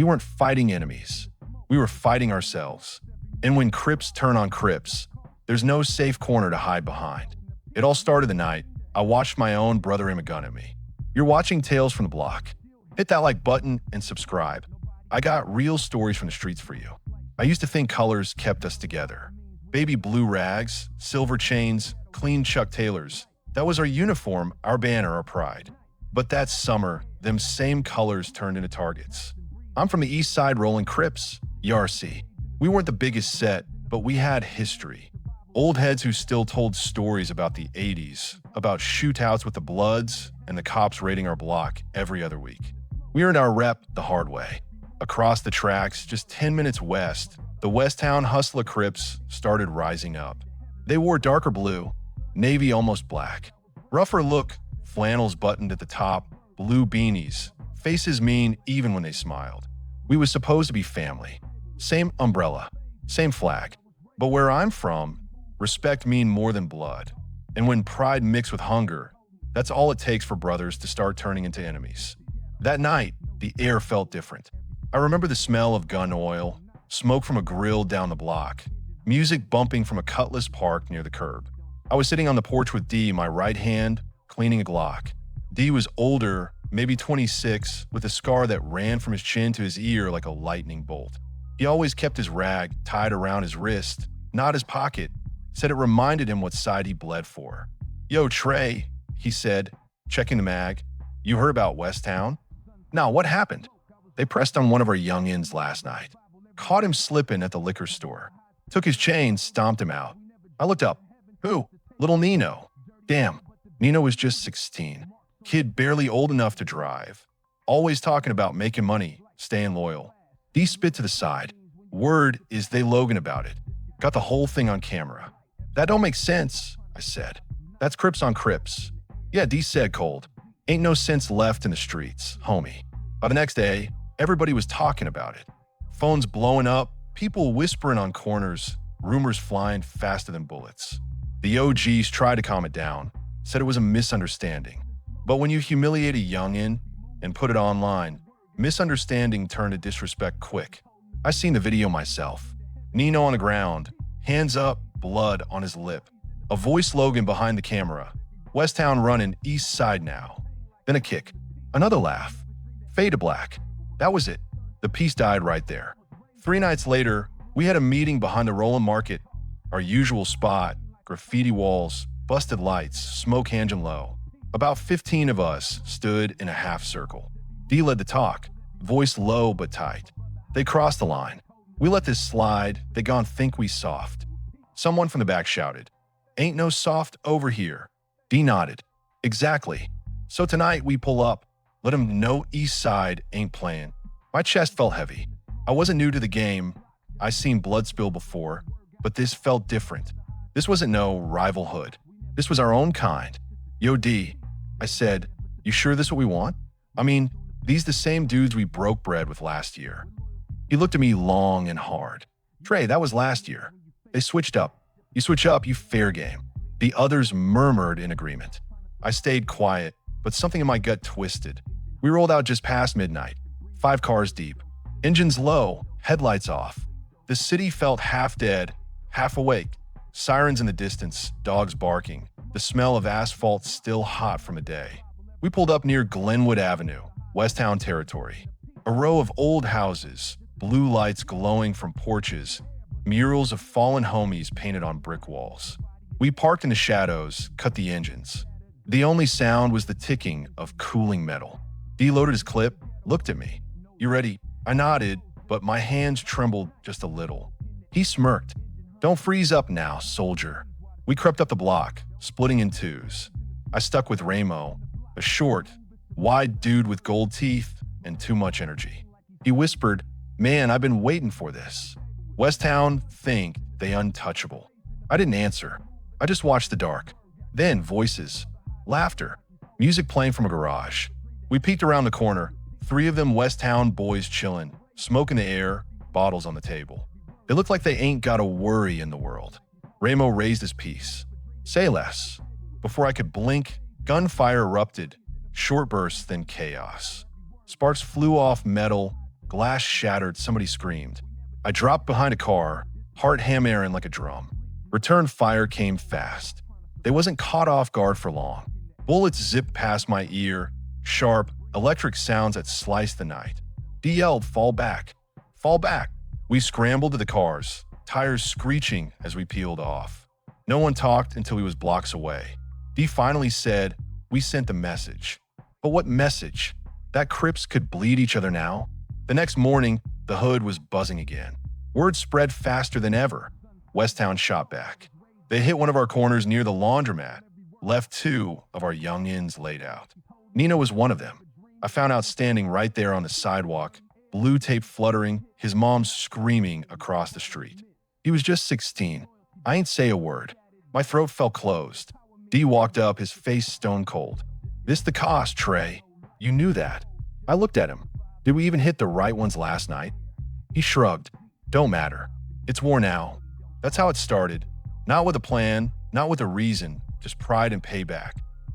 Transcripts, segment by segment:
We weren't fighting enemies. We were fighting ourselves. And when Crips turn on Crips, there's no safe corner to hide behind. It all started the night I watched my own brother aim a gun at me. You're watching Tales from the Block. Hit that like button and subscribe. I got real stories from the streets for you. I used to think colors kept us together. Baby blue rags, silver chains, clean Chuck Taylors. That was our uniform, our banner, our pride. But that summer, them same colors turned into targets. I'm from the east side rolling Crips, Yarcy. We weren't the biggest set, but we had history. Old heads who still told stories about the 80s, about shootouts with the Bloods and the cops raiding our block every other week. We earned our rep the hard way. Across the tracks, just 10 minutes west, the Westtown Hustler Crips started rising up. They wore darker blue, navy almost black. Rougher look, flannels buttoned at the top, blue beanies, faces mean even when they smiled. We was supposed to be family. Same umbrella, same flag. But where I'm from, respect mean more than blood. And when pride mixed with hunger, that's all it takes for brothers to start turning into enemies. That night, the air felt different. I remember the smell of gun oil, smoke from a grill down the block, music bumping from a Cutlass parked near the curb. I was sitting on the porch with D, my right hand, cleaning a Glock. D was older, maybe 26, with a scar that ran from his chin to his ear like a lightning bolt. He always kept his rag tied around his wrist, not his pocket. Said it reminded him what side he bled for. "Yo, Trey," he said, checking the mag. "You heard about Westtown?" "Now, what happened?" "They pressed on one of our youngins last night. Caught him slipping at the liquor store. Took his chain, stomped him out." I looked up. "Who?" "Little Nino." Damn, Nino was just 16. Kid barely old enough to drive. Always talking about making money, staying loyal. D spit to the side. "Word is they Logan about it. Got the whole thing on camera." "That don't make sense," I said. "That's Crips on Crips." "Yeah," D said cold. "Ain't no sense left in the streets, homie." By the next day, everybody was talking about it. Phones blowing up, people whispering on corners, rumors flying faster than bullets. The OGs tried to calm it down, said it was a misunderstanding. But when you humiliate a youngin' and put it online, misunderstanding turned to disrespect quick. I seen the video myself. Nino on the ground, hands up, blood on his lip. A voice Logan behind the camera. Westtown running east side now. Then a kick. Another laugh. Fade to black. That was it. The piece died right there. 3 nights later, we had a meeting behind the Roland Market. Our usual spot, graffiti walls, busted lights, smoke hanging low. About 15 of us stood in a half circle. D led the talk, voice low but tight. They crossed the line. We let this slide, they gon' think we soft. Someone from the back shouted, "Ain't no soft over here." D nodded. "Exactly. So tonight we pull up, let 'em know east side ain't playing." My chest felt heavy. I wasn't new to the game. I seen blood spill before, but this felt different. This wasn't no rivalhood. This was our own kind. "Yo, D," I said, "you sure this what we want? I mean, these the same dudes we broke bread with last year." He looked at me long and hard. "Trey, that was last year. They switched up. You switch up, you fair game." The others murmured in agreement. I stayed quiet, but something in my gut twisted. We rolled out just past midnight, 5 cars deep. Engines low, headlights off. The city felt half dead, half awake. Sirens in the distance, dogs barking. The smell of asphalt still hot from a day. We pulled up near Glenwood Avenue, Westtown territory. A row of old houses, blue lights glowing from porches, murals of fallen homies painted on brick walls. We parked in the shadows, cut the engines. The only sound was the ticking of cooling metal. D loaded his clip, looked at me. "You ready?" I nodded, but my hands trembled just a little. He smirked. "Don't freeze up now, soldier." We crept up the block, splitting in twos. I stuck with Ramo, a short, wide dude with gold teeth and too much energy. He whispered, "Man, I've been waiting for this. Westtown think they untouchable." I didn't answer. I just watched the dark. Then voices, laughter, music playing from a garage. We peeked around the corner, 3 of them Westtown boys chillin', smoke in the air, bottles on the table. They look like they ain't got a worry in the world. Ramo raised his piece. "Say less." Before I could blink, gunfire erupted, short bursts, then chaos. Sparks flew off metal, Glass shattered, somebody screamed. I dropped behind a car, heart hammering like a drum. Return fire came fast. They wasn't caught off guard for long. Bullets zipped past my ear, sharp, electric sounds that sliced the night. D yelled, "Fall back! Fall back!" We scrambled to the cars, tires screeching as we peeled off. No one talked until we was blocks away. D finally said, "We sent the message." But what message? That Crips could bleed each other now? The next morning, the hood was buzzing again. Word spread faster than ever. Westtown shot back. They hit one of our corners near the laundromat, left two of our youngins laid out. Nino was one of them. I found out standing right there on the sidewalk, blue tape fluttering, his mom screaming across the street. He was just 16. I ain't say a word. My throat felt closed. D walked up, his face stone cold. "This the cost, Trey. You knew that." I looked at him. "Did we even hit the right ones last night?" He shrugged. "Don't matter. It's war now." That's how it started. Not with a plan, not with a reason, just pride and payback.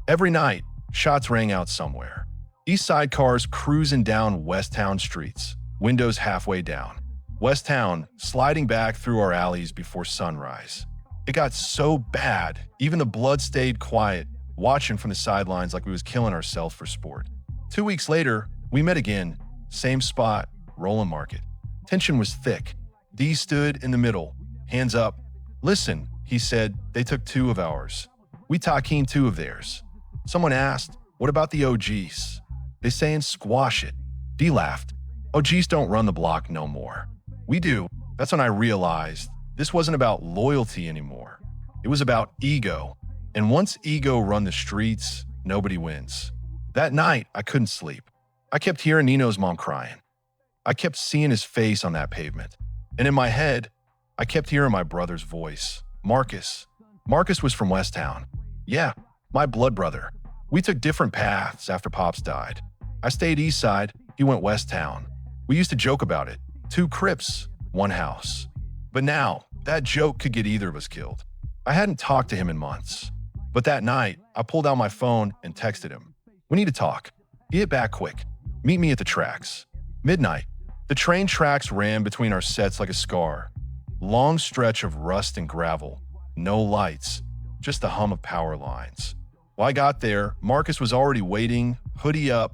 Every night, shots rang out somewhere. East Side cars cruising down Westtown streets, windows halfway down. Westtown sliding back through our alleys before sunrise. It got so bad, even the blood stayed quiet, watching from the sidelines like we was killing ourselves for sport. 2 weeks later, we met again, same spot, Roland Market. Tension was thick. D stood in the middle, hands up. "Listen," he said, "they took 2 of ours. We talking 2 of theirs." Someone asked, "What about the OGs?" They saying squash it. D laughed. "OGs don't run the block no more. We do." That's when I realized this wasn't about loyalty anymore. It was about ego. And once ego run the streets, nobody wins. That night, I couldn't sleep. I kept hearing Nino's mom crying. I kept seeing his face on that pavement. And in my head, I kept hearing my brother's voice. Marcus. Marcus was from Westtown. Yeah, my blood brother. We took different paths after Pops died. I stayed East Side, he went Westtown. We used to joke about it. 2 Crips, 1 house. But now, that joke could get either of us killed. I hadn't talked to him in months. But that night, I pulled out my phone and texted him. "We need to talk. He hit back quick. Meet me at the tracks." Midnight. The train tracks ran between our sets like a scar. Long stretch of rust and gravel. No lights. Just the hum of power lines. While I got there, Marcus was already waiting, hoodie up,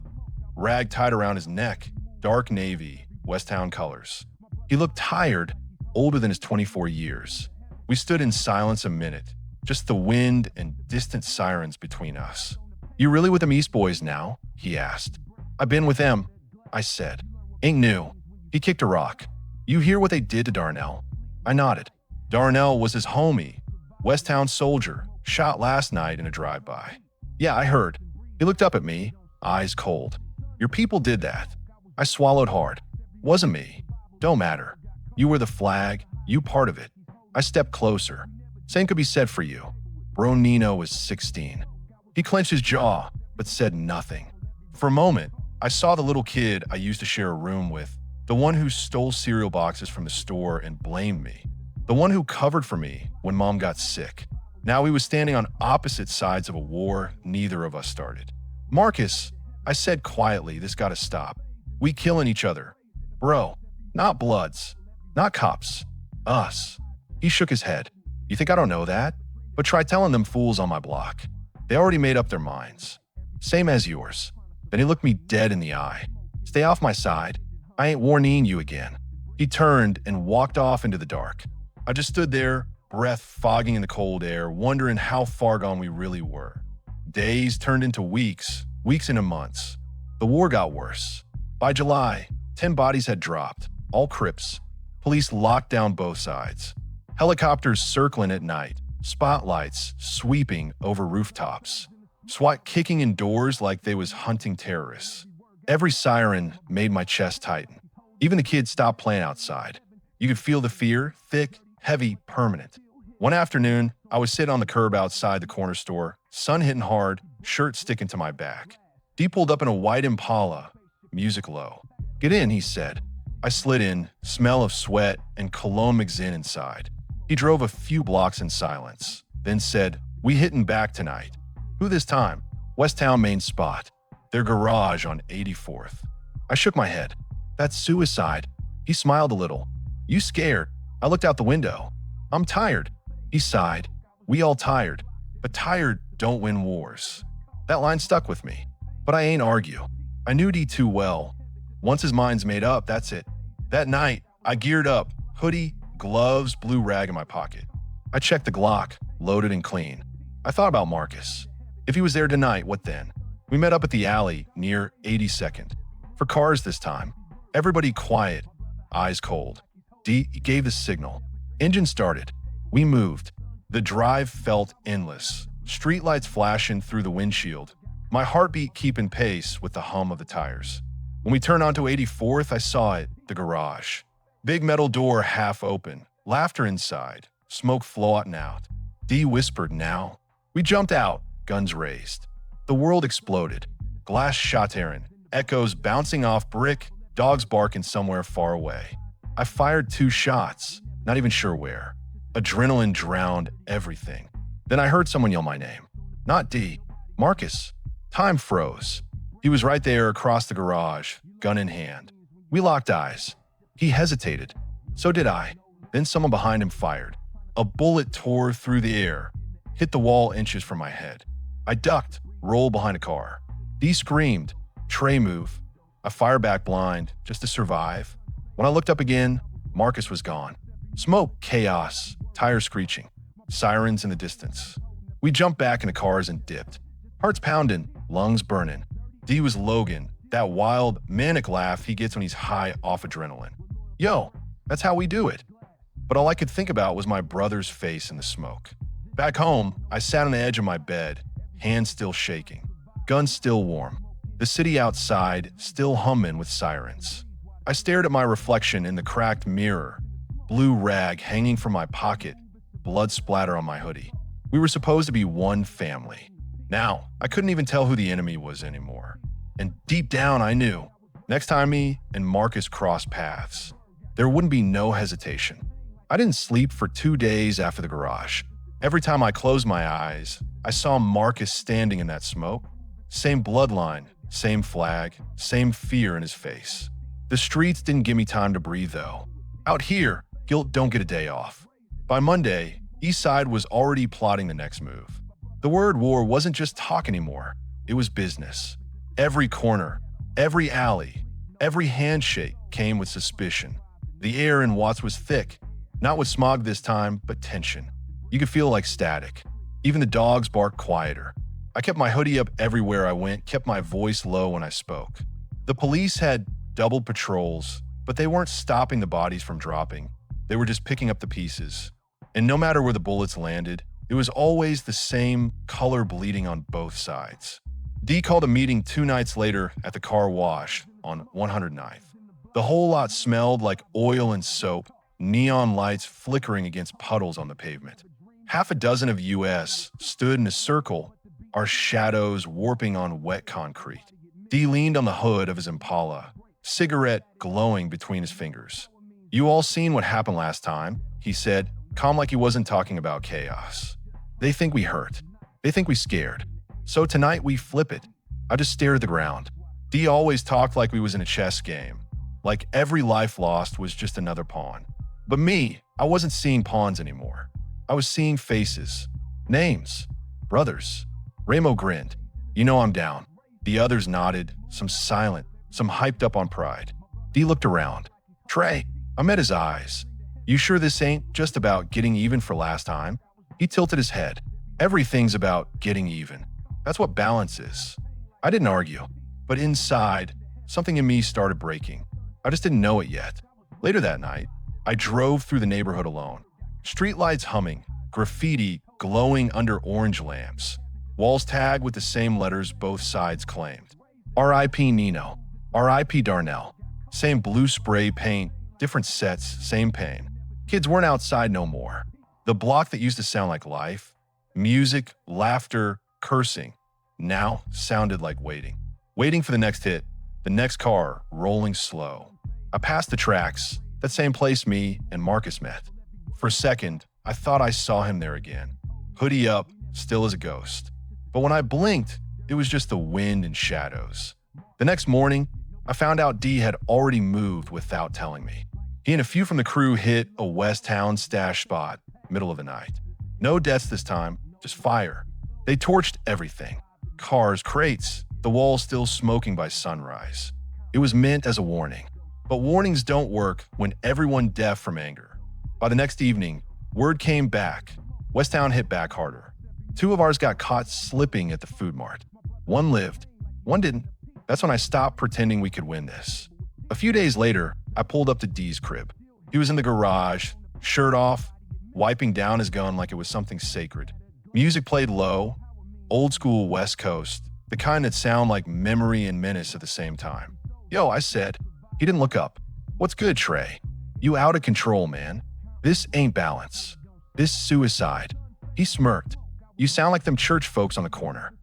rag tied around his neck, dark navy, Westtown colors. He looked tired, older than his 24 years. We stood in silence a minute, just the wind and distant sirens between us. "You really with them East Boys now?" he asked. "I've been with them," I said. "Ain't new." He kicked a rock. "You hear what they did to Darnell?" I nodded. Darnell was his homie, Westtown soldier, shot last night in a drive-by. "Yeah, I heard." He looked up at me, eyes cold. "Your people did that." I swallowed hard. "Wasn't me. Don't matter. You were the flag, you part of it." I stepped closer. Same could be said for you. Bro Nino was 16. He clenched his jaw, but said nothing. For a moment, I saw the little kid I used to share a room with, the one who stole cereal boxes from the store and blamed me, the one who covered for me when mom got sick. Now he was standing on opposite sides of a war neither of us started. "Marcus," I said quietly, "this gotta stop. We killing each other. Bro, not Bloods, not cops, us." He shook his head. "You think I don't know that? But try telling them fools on my block. They already made up their minds. Same as yours." Then he looked me dead in the eye. "Stay off my side. I ain't warning you again." He turned and walked off into the dark. I just stood there, breath fogging in the cold air, wondering how far gone we really were. Days turned into weeks, weeks into months. The war got worse. By July, 10 bodies had dropped, all Crips. Police locked down both sides. Helicopters circling at night, spotlights sweeping over rooftops. SWAT kicking in doors like they was hunting terrorists. Every siren made my chest tighten. Even the kids stopped playing outside. You could feel the fear, thick, heavy, permanent. One afternoon, I was sitting on the curb outside the corner store, sun hitting hard, shirt sticking to my back. D pulled up in a white Impala, music low. "Get in," he said. I slid in, smell of sweat and cologne McZinn inside. He drove a few blocks in silence, then said, "We hitting back tonight." "Who this time?" "Westtown main spot. Their garage on 84th. I shook my head. That's suicide. He smiled a little. You scared? I looked out the window. I'm tired. He sighed. We all tired. But tired don't win wars. That line stuck with me. But I ain't argue. I knew D too well. Once his mind's made up, that's it. That night, I geared up, hoodie, gloves, blue rag in my pocket. I checked the Glock, loaded and clean. I thought about Marcus. If he was there tonight, what then? We met up at the alley near 82nd. For cars this time. Everybody quiet, eyes cold. D gave the signal. Engine started. We moved. The drive felt endless. Streetlights flashing through the windshield. My heartbeat keeping pace with the hum of the tires. When we turned onto 84th, I saw it, the garage. Big metal door half open. Laughter inside. Smoke floating out. D whispered, now. We jumped out, guns raised. The world exploded. Glass shattering. Echoes bouncing off brick. Dogs barking somewhere far away. I fired 2 shots, not even sure where. Adrenaline drowned everything. Then I heard someone yell my name. Not D. Marcus. Time froze. He was right there across the garage, gun in hand. We locked eyes. He hesitated. So did I. Then someone behind him fired. A bullet tore through the air, hit the wall inches from my head. I ducked, rolled behind a car. D screamed. Tray move. I fired back blind, just to survive. When I looked up again, Marcus was gone. Smoke, chaos, tires screeching, sirens in the distance. We jumped back into cars and dipped. Hearts pounding, lungs burning. D was Logan, that wild, manic laugh he gets when he's high off adrenaline. Yo, that's how we do it. But all I could think about was my brother's face in the smoke. Back home, I sat on the edge of my bed, hands still shaking, guns still warm, the city outside still humming with sirens. I stared at my reflection in the cracked mirror, blue rag hanging from my pocket, blood splatter on my hoodie. We were supposed to be one family. Now, I couldn't even tell who the enemy was anymore. And deep down, I knew, next time me and Marcus crossed paths, there wouldn't be no hesitation. I didn't sleep for 2 days after the garage. Every time I closed my eyes, I saw Marcus standing in that smoke. Same bloodline, same flag, same fear in his face. The streets didn't give me time to breathe though. Out here, guilt don't get a day off. By Monday, Eastside was already plotting the next move. The word war wasn't just talk anymore, it was business. Every corner, every alley, every handshake came with suspicion. The air in Watts was thick, not with smog this time, but tension. You could feel like static. Even the dogs barked quieter. I kept my hoodie up everywhere I went, kept my voice low when I spoke. The police had doubled patrols, but they weren't stopping the bodies from dropping. They were just picking up the pieces. And no matter where the bullets landed, it was always the same color bleeding on both sides. D called a meeting 2 nights later at the car wash on 109th. The whole lot smelled like oil and soap, neon lights flickering against puddles on the pavement. Half a dozen of US stood in a circle, our shadows warping on wet concrete. D leaned on the hood of his Impala, cigarette glowing between his fingers. You all seen what happened last time, he said, calm like he wasn't talking about chaos. They think we hurt. They think we scared. So tonight we flip it. I just stared at the ground. D always talked like we was in a chess game, like every life lost was just another pawn. But me, I wasn't seeing pawns anymore. I was seeing faces, names, brothers. Ramo grinned. You know I'm down. The others nodded, some silent, some hyped up on pride. D looked around. Trey, I met his eyes. You sure this ain't just about getting even for last time? He tilted his head. Everything's about getting even. That's what balance is. I didn't argue, but inside, something in me started breaking. I just didn't know it yet. Later that night, I drove through the neighborhood alone. Streetlights humming, graffiti glowing under orange lamps. Walls tagged with the same letters both sides claimed. R.I.P. Nino. R.I.P. Darnell. Same blue spray paint, different sets, same pain. Kids weren't outside no more. The block that used to sound like life, music, laughter, cursing, now sounded like waiting. Waiting for the next hit, the next car rolling slow. I passed the tracks, that same place me and Marcus met. For a second, I thought I saw him there again. Hoodie up, still as a ghost. But when I blinked, it was just the wind and shadows. The next morning, I found out D had already moved without telling me. He and a few from the crew hit a West Town stash spot, middle of the night. No deaths this time, just fire. They torched everything. Cars, crates, the walls still smoking by sunrise. It was meant as a warning. But warnings don't work when everyone deaf from anger. By the next evening, word came back. West Town hit back harder. 2 of ours got caught slipping at the food mart. 1 lived, 1 didn't. That's when I stopped pretending we could win this. A few days later, I pulled up to D's crib. He was in the garage, shirt off, wiping down his gun like it was something sacred. Music played low, old school West Coast, the kind that sound like memory and menace at the same time. Yo, I said. He didn't look up. What's good, Trey? You out of control, man. This ain't balance. This suicide. He smirked. You sound like them church folks on the corner.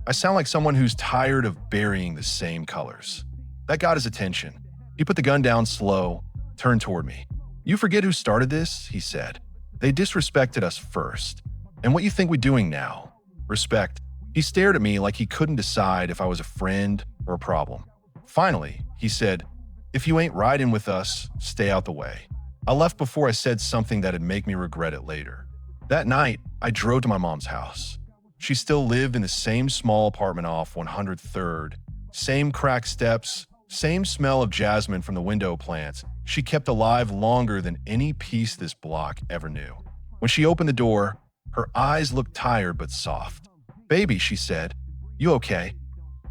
I sound like someone who's tired of burying the same colors. That got his attention. He put the gun down slow, turned toward me. You forget who started this, he said. They disrespected us first. And what you think we're doing now? Respect. He stared at me like he couldn't decide if I was a friend or a problem. Finally, he said, if you ain't riding with us, stay out the way. I left before I said something that'd make me regret it later. That night, I drove to my mom's house. She still lived in the same small apartment off 103rd, same cracked steps, same smell of jasmine from the window plants she kept alive longer than any piece this block ever knew. When she opened the door, her eyes looked tired but soft. Baby, she said, you okay?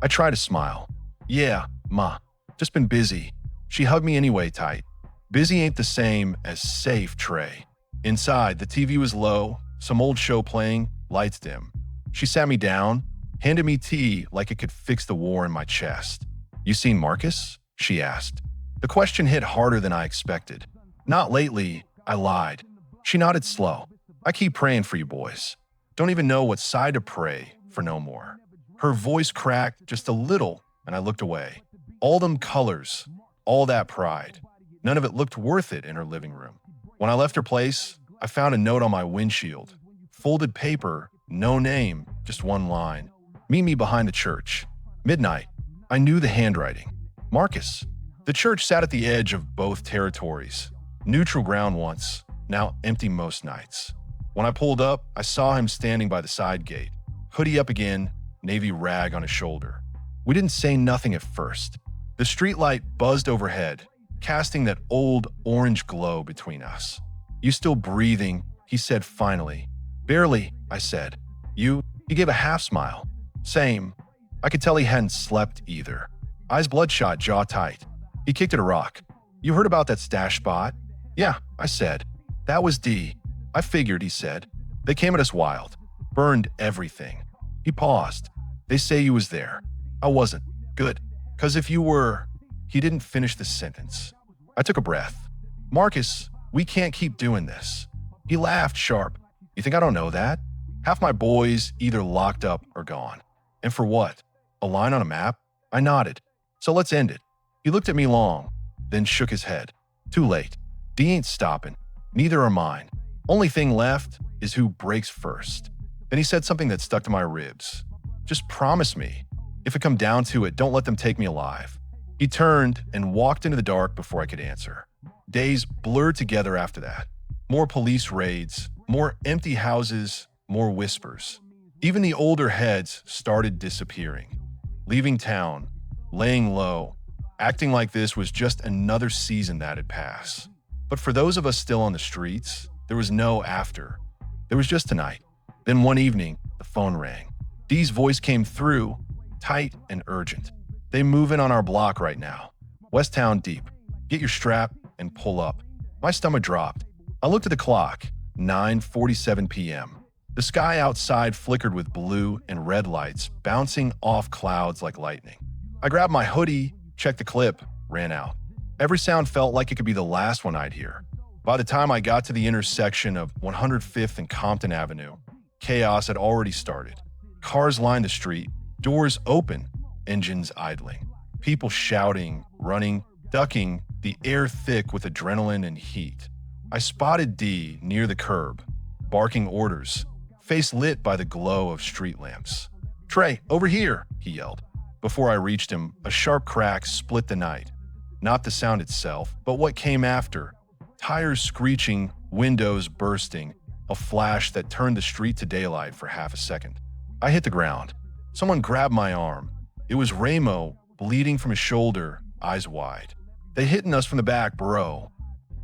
I tried to smile. Yeah, Ma, just been busy. She hugged me anyway tight. Busy ain't the same as safe, Trey. Inside, the TV was low, some old show playing, lights dim. She sat me down, handed me tea like it could fix the war in my chest. You seen Marcus? She asked. The question hit harder than I expected. Not lately, I lied. She nodded slow. I keep praying for you boys. Don't even know what side to pray for no more. Her voice cracked just a little, and I looked away. All them colors, all that pride. None of it looked worth it in her living room. When I left her place, I found a note on my windshield. Folded paper, no name, just 1 line. Meet me behind the church. Midnight. I knew the handwriting. Marcus. The church sat at the edge of both territories. Neutral ground once, now empty most nights. When I pulled up, I saw him standing by the side gate. Hoodie up again, navy rag on his shoulder. We didn't say nothing at first. The streetlight buzzed overhead, casting that old orange glow between us. You still breathing, he said finally. Barely, I said. You? He gave a half smile. Same. I could tell he hadn't slept either. Eyes bloodshot, jaw tight. He kicked at a rock. You heard about that stash spot? Yeah, I said. That was D. I figured, he said. They came at us wild. Burned everything. He paused. They say you was there. I wasn't. Good. 'Cause if you were... He didn't finish the sentence. I took a breath. Marcus, we can't keep doing this. He laughed sharp. You think I don't know that? Half my boys either locked up or gone. And for what? A line on a map? I nodded. So let's end it. He looked at me long, then shook his head. Too late. D ain't stopping. Neither are mine. Only thing left is who breaks first. Then he said something that stuck to my ribs. Just promise me. If it come down to it, don't let them take me alive. He turned and walked into the dark before I could answer. Days blurred together after that. More police raids, more empty houses, more whispers. Even the older heads started disappearing, leaving town, laying low, acting like this was just another season that had passed. But for those of us still on the streets, there was no after. There was just tonight. Then one evening, the phone rang. Dee's voice came through, tight and urgent. They move in on our block right now. West Town deep. Get your strap and pull up. My stomach dropped. I looked at the clock. 9:47 p.m. The sky outside flickered with blue and red lights bouncing off clouds like lightning. I grabbed my hoodie, checked the clip, ran out. Every sound felt like it could be the last one I'd hear. By the time I got to the intersection of 105th and Compton Avenue, chaos had already started. Cars lined the street, doors open, engines idling. People shouting, running, ducking, the air thick with adrenaline and heat. I spotted D near the curb, barking orders, face lit by the glow of street lamps. Trey, over here, he yelled. Before I reached him, a sharp crack split the night. Not the sound itself, but what came after. Tires screeching, windows bursting, a flash that turned the street to daylight for half a second. I hit the ground. Someone grabbed my arm. It was Ramo, bleeding from his shoulder, eyes wide. "They hitting us from the back, bro."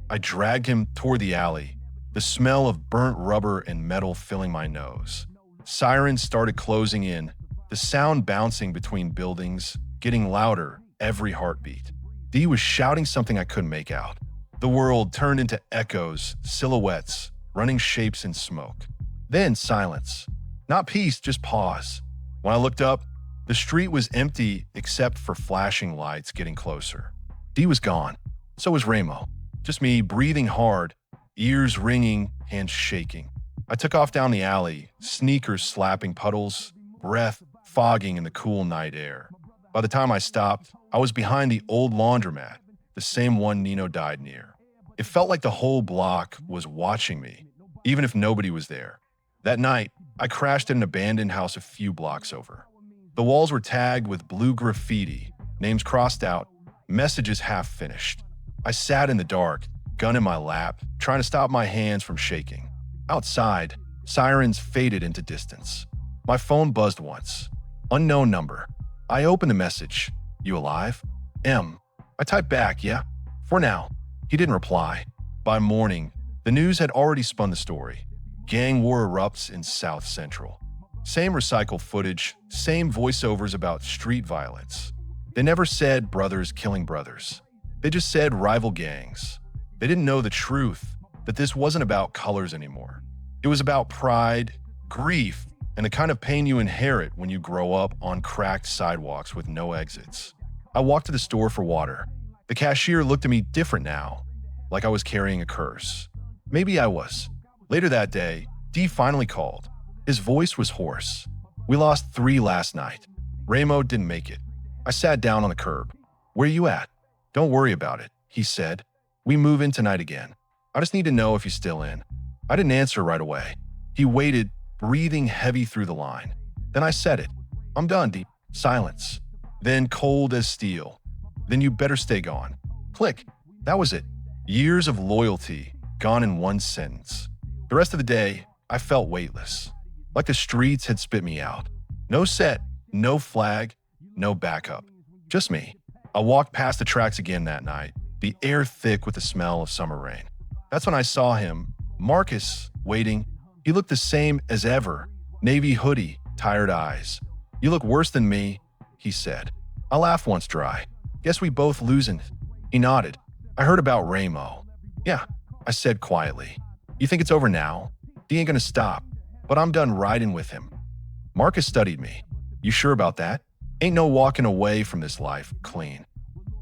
I dragged him toward the alley, the smell of burnt rubber and metal filling my nose. Sirens started closing in, the sound bouncing between buildings, getting louder every heartbeat. Dee was shouting something I couldn't make out. The world turned into echoes, silhouettes, running shapes in smoke. Then silence. Not peace, just pause. When I looked up, the street was empty except for flashing lights getting closer. Dee was gone. So was Ramo. Just me, breathing hard, ears ringing, hands shaking. I took off down the alley, sneakers slapping puddles, breath fogging in the cool night air. By the time I stopped, I was behind the old laundromat, the same one Nino died near. It felt like the whole block was watching me, even if nobody was there. That night, I crashed at an abandoned house a few blocks over. The walls were tagged with blue graffiti, names crossed out, messages half finished. I sat in the dark, gun in my lap, trying to stop my hands from shaking. Outside, sirens faded into distance. My phone buzzed once. Unknown number. I opened the message. "You alive?" "M." I typed back, "Yeah, for now." He didn't reply. By morning, the news had already spun the story. Gang war erupts in South Central. Same recycled footage, same voiceovers about street violence. They never said brothers killing brothers. They just said rival gangs. They didn't know the truth, that this wasn't about colors anymore. It was about pride, grief, and the kind of pain you inherit when you grow up on cracked sidewalks with no exits. I walked to the store for water. The cashier looked at me different now, like I was carrying a curse. Maybe I was. Later that day, Dee finally called. His voice was hoarse. "We lost 3 last night. Ramo didn't make it." I sat down on the curb. "Where you at?" "Don't worry about it," he said. "We move in tonight again. I just need to know if you're still in." I didn't answer right away. He waited, breathing heavy through the line. Then I said it. "I'm done, Dee." Silence. Then cold as steel. "Then you better stay gone." Click. That was it. Years of loyalty, gone in one sentence. The rest of the day, I felt weightless. Like the streets had spit me out. No set, no flag, no backup. Just me. I walked past the tracks again that night, the air thick with the smell of summer rain. That's when I saw him, Marcus, waiting. He looked the same as ever. Navy hoodie, tired eyes. "You look worse than me," he said. I laughed once dry. "Guess we both losing." He nodded. "I heard about Ramo." "Yeah," I said quietly. "You think it's over now? He ain't gonna stop, but I'm done riding with him." Marcus studied me. "You sure about that? Ain't no walking away from this life clean."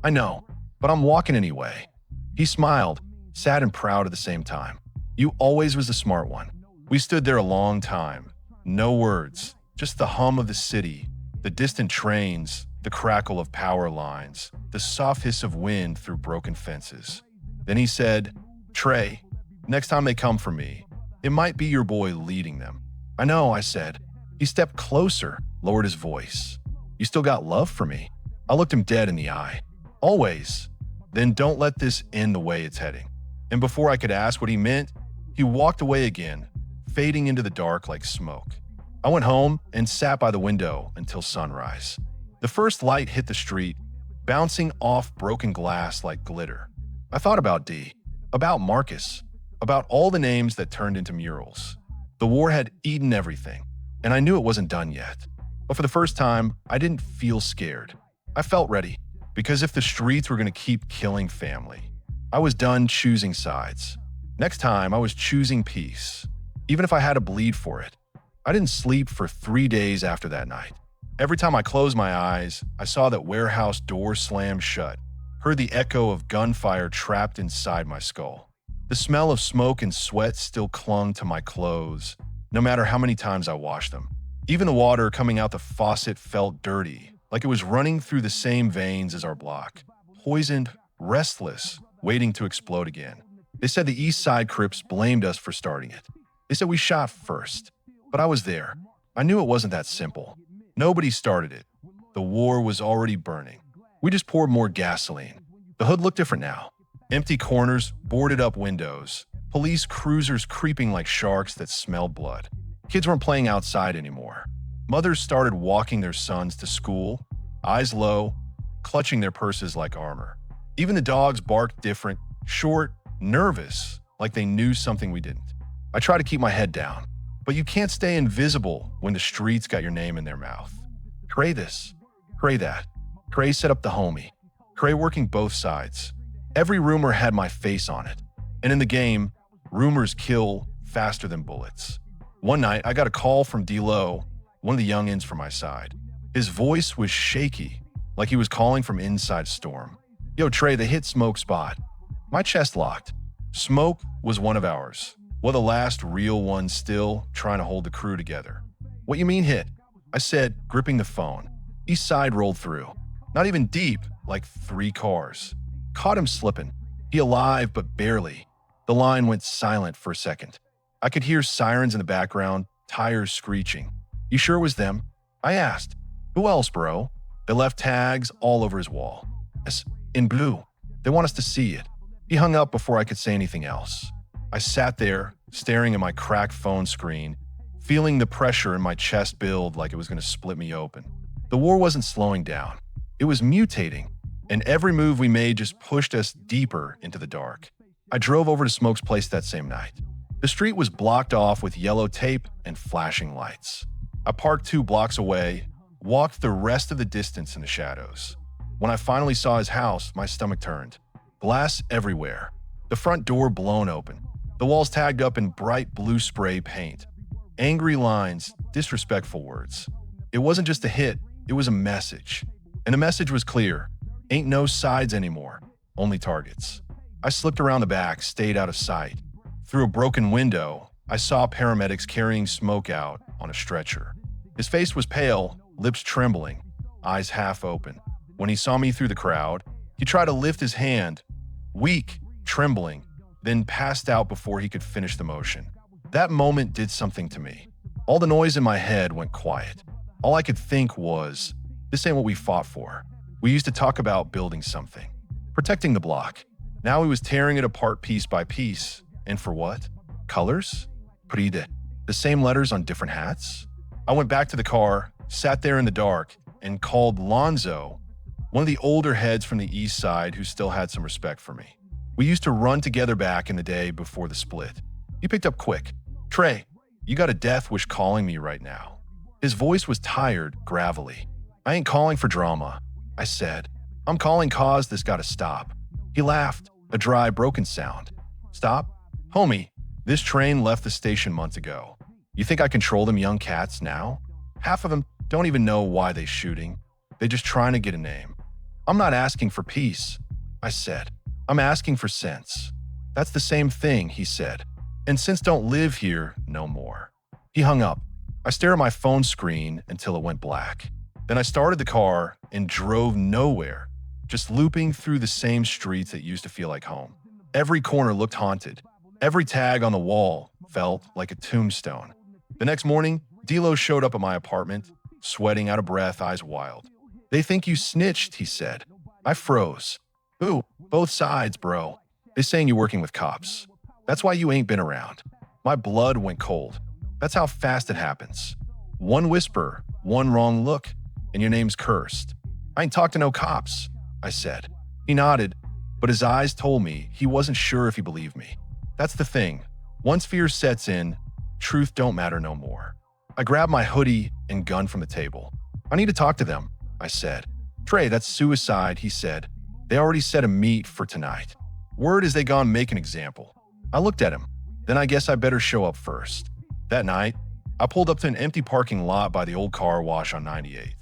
"I know, but I'm walking anyway." He smiled, sad and proud at the same time. "You always was the smart one." We stood there a long time. No words, just the hum of the city, the distant trains, the crackle of power lines, the soft hiss of wind through broken fences. Then he said, "Trey, next time they come for me, it might be your boy leading them." "I know," I said. He stepped closer, lowered his voice. "You still got love for me?" I looked him dead in the eye. "Always." "Then don't let this end the way it's heading." And before I could ask what he meant, he walked away again, fading into the dark like smoke. I went home and sat by the window until sunrise. The first light hit the street, bouncing off broken glass like glitter. I thought about Dee, about Marcus, about all the names that turned into murals. The war had eaten everything, and I knew it wasn't done yet. But for the first time, I didn't feel scared. I felt ready, because if the streets were going to keep killing family, I was done choosing sides. Next time, I was choosing peace, even if I had to bleed for it. I didn't sleep for 3 days after that night. Every time I closed my eyes, I saw that warehouse door slam shut, heard the echo of gunfire trapped inside my skull. The smell of smoke and sweat still clung to my clothes, no matter how many times I washed them. Even the water coming out the faucet felt dirty, like it was running through the same veins as our block. Poisoned, restless, waiting to explode again. They said the East Side Crips blamed us for starting it. They said we shot first. But I was there. I knew it wasn't that simple. Nobody started it. The war was already burning. We just poured more gasoline. The hood looked different now. Empty corners, boarded up windows, police cruisers creeping like sharks that smelled blood. Kids weren't playing outside anymore. Mothers started walking their sons to school, eyes low, clutching their purses like armor. Even the dogs barked different, short, nervous, like they knew something we didn't. I tried to keep my head down, but you can't stay invisible when the streets got your name in their mouth. Pray this, pray that. Cray set up the homie. Cray working both sides. Every rumor had my face on it. And in the game, rumors kill faster than bullets. One night, I got a call from D-Lo, one of the youngins from my side. His voice was shaky, like he was calling from inside Storm. Yo, Trey, they hit Smoke spot. My chest locked. Smoke was one of ours. Well, the last real one still trying to hold the crew together. What you mean hit? I said, gripping the phone. East side rolled through. Not even deep, like 3 cars. Caught him slipping. He alive, but barely. The line went silent for a second. I could hear sirens in the background, tires screeching. You sure it was them? I asked. Who else, bro? They left tags all over his wall. Yes, in blue. They want us to see it. He hung up before I could say anything else. I sat there, staring at my cracked phone screen, feeling the pressure in my chest build like it was going to split me open. The war wasn't slowing down. It was mutating, and every move we made just pushed us deeper into the dark. I drove over to Smoke's place that same night. The street was blocked off with yellow tape and flashing lights. I parked 2 blocks away, walked the rest of the distance in the shadows. When I finally saw his house, my stomach turned. Glass everywhere. The front door blown open. The walls tagged up in bright blue spray paint. Angry lines, disrespectful words. It wasn't just a hit, it was a message. And the message was clear. Ain't no sides anymore, only targets. I slipped around the back, stayed out of sight. Through a broken window, I saw paramedics carrying Smoke out on a stretcher. His face was pale, lips trembling, eyes half open. When he saw me through the crowd, he tried to lift his hand, weak, trembling, then passed out before he could finish the motion. That moment did something to me. All the noise in my head went quiet. All I could think was, this ain't what we fought for. We used to talk about building something, protecting the block. Now he was tearing it apart piece by piece. And for what? Colors? Pride. The same letters on different hats? I went back to the car, sat there in the dark, and called Lonzo, one of the older heads from the east side who still had some respect for me. We used to run together back in the day before the split. He picked up quick. Trey, you got a death wish calling me right now. His voice was tired, gravelly. I ain't calling for drama, I said. I'm calling cause this gotta stop. He laughed, a dry, broken sound. Stop? Homie, this train left the station months ago. You think I control them young cats now? Half of them don't even know why they shooting. They just trying to get a name. I'm not asking for peace, I said. I'm asking for sense. That's the same thing, he said. And sense don't live here no more. He hung up. I stared at my phone screen until it went black. Then I started the car and drove nowhere, just looping through the same streets that used to feel like home. Every corner looked haunted. Every tag on the wall felt like a tombstone. The next morning, D-Lo showed up at my apartment, sweating out of breath, eyes wild. They think you snitched, he said. I froze. Ooh, both sides, bro. They saying you're working with cops. That's why you ain't been around. My blood went cold. That's how fast it happens. One whisper, one wrong look, and your name's cursed. I ain't talked to no cops, I said. He nodded, but his eyes told me he wasn't sure if he believed me. That's the thing. Once fear sets in, truth don't matter no more. I grabbed my hoodie and gun from the table. I need to talk to them, I said. Trey, that's suicide, he said. They already set a meet for tonight. Word is they gone make an example. I looked at him. Then I guess I better show up first. That night, I pulled up to an empty parking lot by the old car wash on 98th.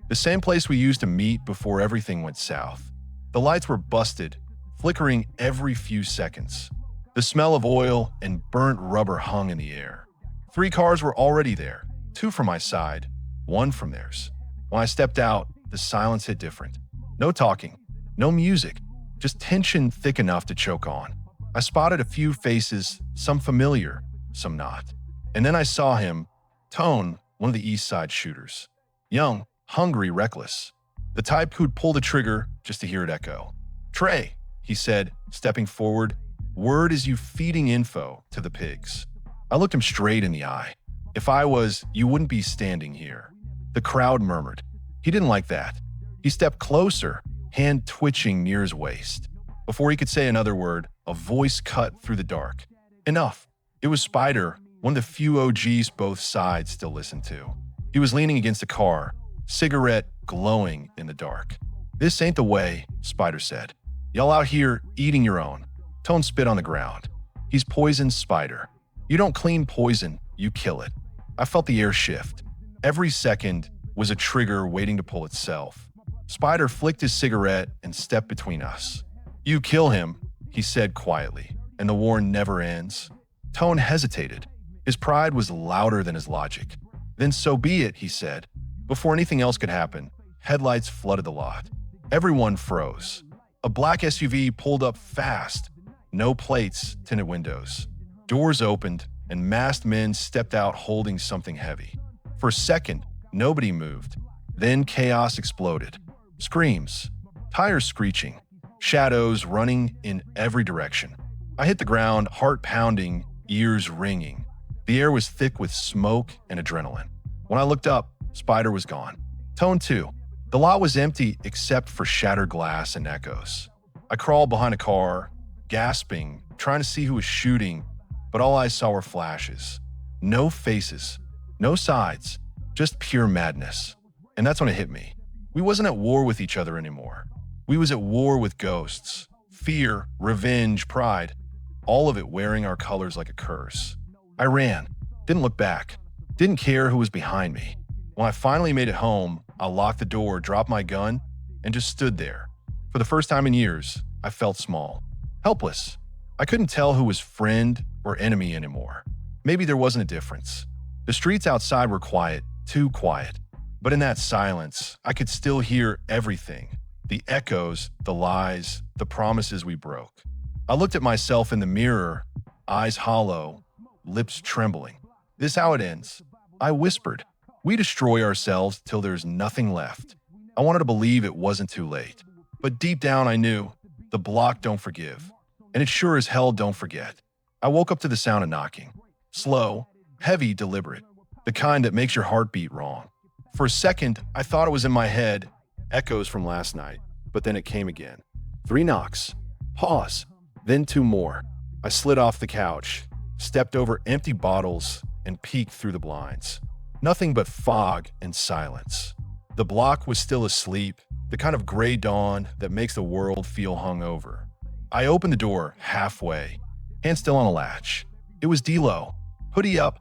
The same place we used to meet before everything went south. The lights were busted, flickering every few seconds. The smell of oil and burnt rubber hung in the air. 3 cars were already there, 2 from my side, 1 from theirs. When I stepped out, the silence hit different. No talking, no music, just tension thick enough to choke on. I spotted a few faces, some familiar, some not. And then I saw him, Tone, one of the East Side shooters. Young, hungry, reckless. The type who'd pull the trigger just to hear it echo. "Trey," he said, stepping forward, "word is you feeding info to the pigs." I looked him straight in the eye. "If I was, you wouldn't be standing here." The crowd murmured. He didn't like that. He stepped closer, hand twitching near his waist. Before he could say another word, a voice cut through the dark. "Enough." It was Spider, one of the few OGs both sides still listened to. He was leaning against a car, cigarette glowing in the dark. "This ain't the way," Spider said. "Y'all out here eating your own." Tone spit on the ground. "He's poisoned, Spider. You don't clean poison, you kill it." I felt the air shift. Every second was a trigger waiting to pull itself. Spider flicked his cigarette and stepped between us. "You kill him," he said quietly, "and the war never ends." Tone hesitated. His pride was louder than his logic. "Then so be it," he said. Before anything else could happen, headlights flooded the lot. Everyone froze. A black SUV pulled up fast. No plates, tinted windows. Doors opened, and masked men stepped out holding something heavy. For a second, nobody moved. Then chaos exploded. Screams, tires screeching, shadows running in every direction. I hit the ground, heart pounding, ears ringing. The air was thick with smoke and adrenaline. When I looked up, Spider was gone. Tone too. The lot was empty except for shattered glass and echoes. I crawled behind a car, gasping, trying to see who was shooting, but all I saw were flashes. No faces, no sides, just pure madness. And that's when it hit me. We wasn't at war with each other anymore. We was at war with ghosts. Fear, revenge, pride. All of it wearing our colors like a curse. I ran, didn't look back, didn't care who was behind me. When I finally made it home, I locked the door, dropped my gun, and just stood there. For the first time in years, I felt small, helpless. I couldn't tell who was friend or enemy anymore. Maybe there wasn't a difference. The streets outside were quiet, too quiet. But in that silence, I could still hear everything. The echoes, the lies, the promises we broke. I looked at myself in the mirror, eyes hollow, lips trembling. "This how it ends," I whispered. "We destroy ourselves till there's nothing left." I wanted to believe it wasn't too late. But deep down I knew, the block don't forgive. And it sure as hell don't forget. I woke up to the sound of knocking. Slow, heavy, deliberate. The kind that makes your heart beat wrong. For a second, I thought it was in my head, echoes from last night. But then it came again. 3 knocks. Pause. Then 2 more. I slid off the couch, stepped over empty bottles, and peeked through the blinds. Nothing but fog and silence. The block was still asleep, the kind of gray dawn that makes the world feel hungover. I opened the door halfway, hand still on a latch. It was D-Lo, hoodie up,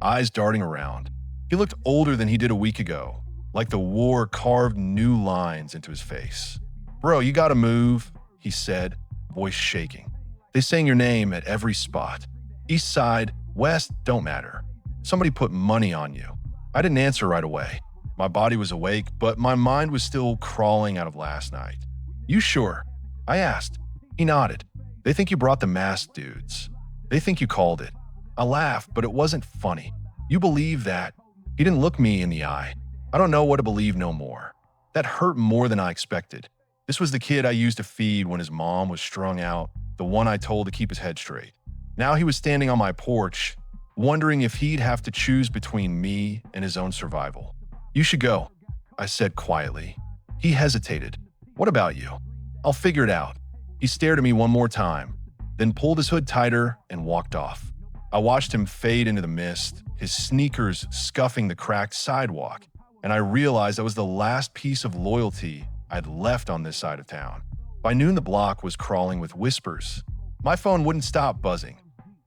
eyes darting around. He looked older than he did a week ago, like the war carved new lines into his face. "Bro, you gotta move," he said, voice shaking. "They sang your name at every spot. East side, west, don't matter. Somebody put money on you." I didn't answer right away. My body was awake, but my mind was still crawling out of last night. "You sure?" I asked. He nodded. "They think you brought the masked dudes. They think you called it." I laughed, but it wasn't funny. "You believe that?" He didn't look me in the eye. I don't know what to believe no more. That hurt more than I expected. This was the kid I used to feed when his mom was strung out, the one I told to keep his head straight. Now he was standing on my porch, wondering if he'd have to choose between me and his own survival. "You should go," I said quietly. He hesitated. "What about you?" "I'll figure it out." He stared at me one more time, then pulled his hood tighter and walked off. I watched him fade into the mist, his sneakers scuffing the cracked sidewalk, and I realized that was the last piece of loyalty I'd left on this side of town. By noon, the block was crawling with whispers. My phone wouldn't stop buzzing.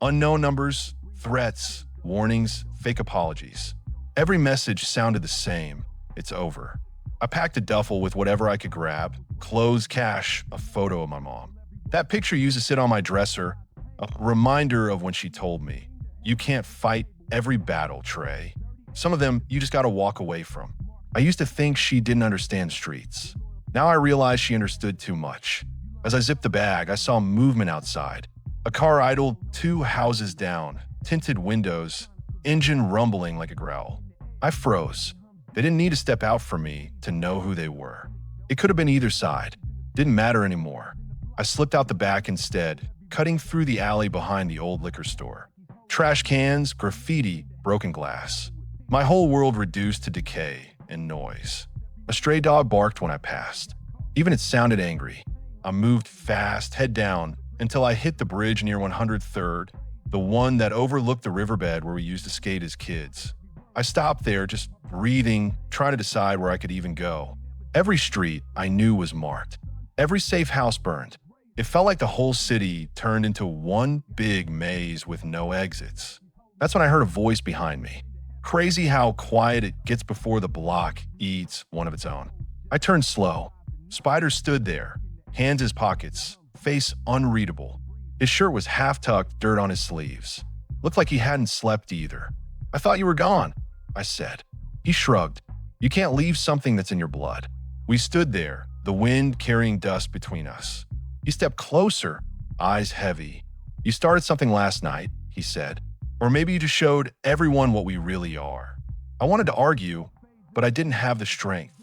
Unknown numbers, threats, warnings, fake apologies. Every message sounded the same. "It's over." I packed a duffel with whatever I could grab, clothes, cash, a photo of my mom. That picture used to sit on my dresser, a reminder of when she told me, "You can't fight every battle, Trey. Some of them you just gotta walk away from." I used to think she didn't understand streets. Now I realize she understood too much. As I zipped the bag, I saw movement outside. A car idled 2 houses down, tinted windows, engine rumbling like a growl. I froze. They didn't need to step out for me to know who they were. It could have been either side. Didn't matter anymore. I slipped out the back instead, cutting through the alley behind the old liquor store. Trash cans, graffiti, broken glass. My whole world reduced to decay and noise. A stray dog barked when I passed. Even it sounded angry. I moved fast, head down, until I hit the bridge near 103rd, the one that overlooked the riverbed where we used to skate as kids. I stopped there, just breathing, trying to decide where I could even go. Every street I knew was marked. Every safe house burned. It felt like the whole city turned into one big maze with no exits. That's when I heard a voice behind me. Crazy how quiet it gets before the block eats one of its own. I turned slow. Spider stood there, hands in his pockets, face unreadable. His shirt was half-tucked, dirt on his sleeves. Looked like he hadn't slept either. "I thought you were gone," I said. He shrugged. "You can't leave something that's in your blood." We stood there, the wind carrying dust between us. He stepped closer, eyes heavy. "You started something last night," he said. "Or maybe you just showed everyone what we really are." I wanted to argue, but I didn't have the strength.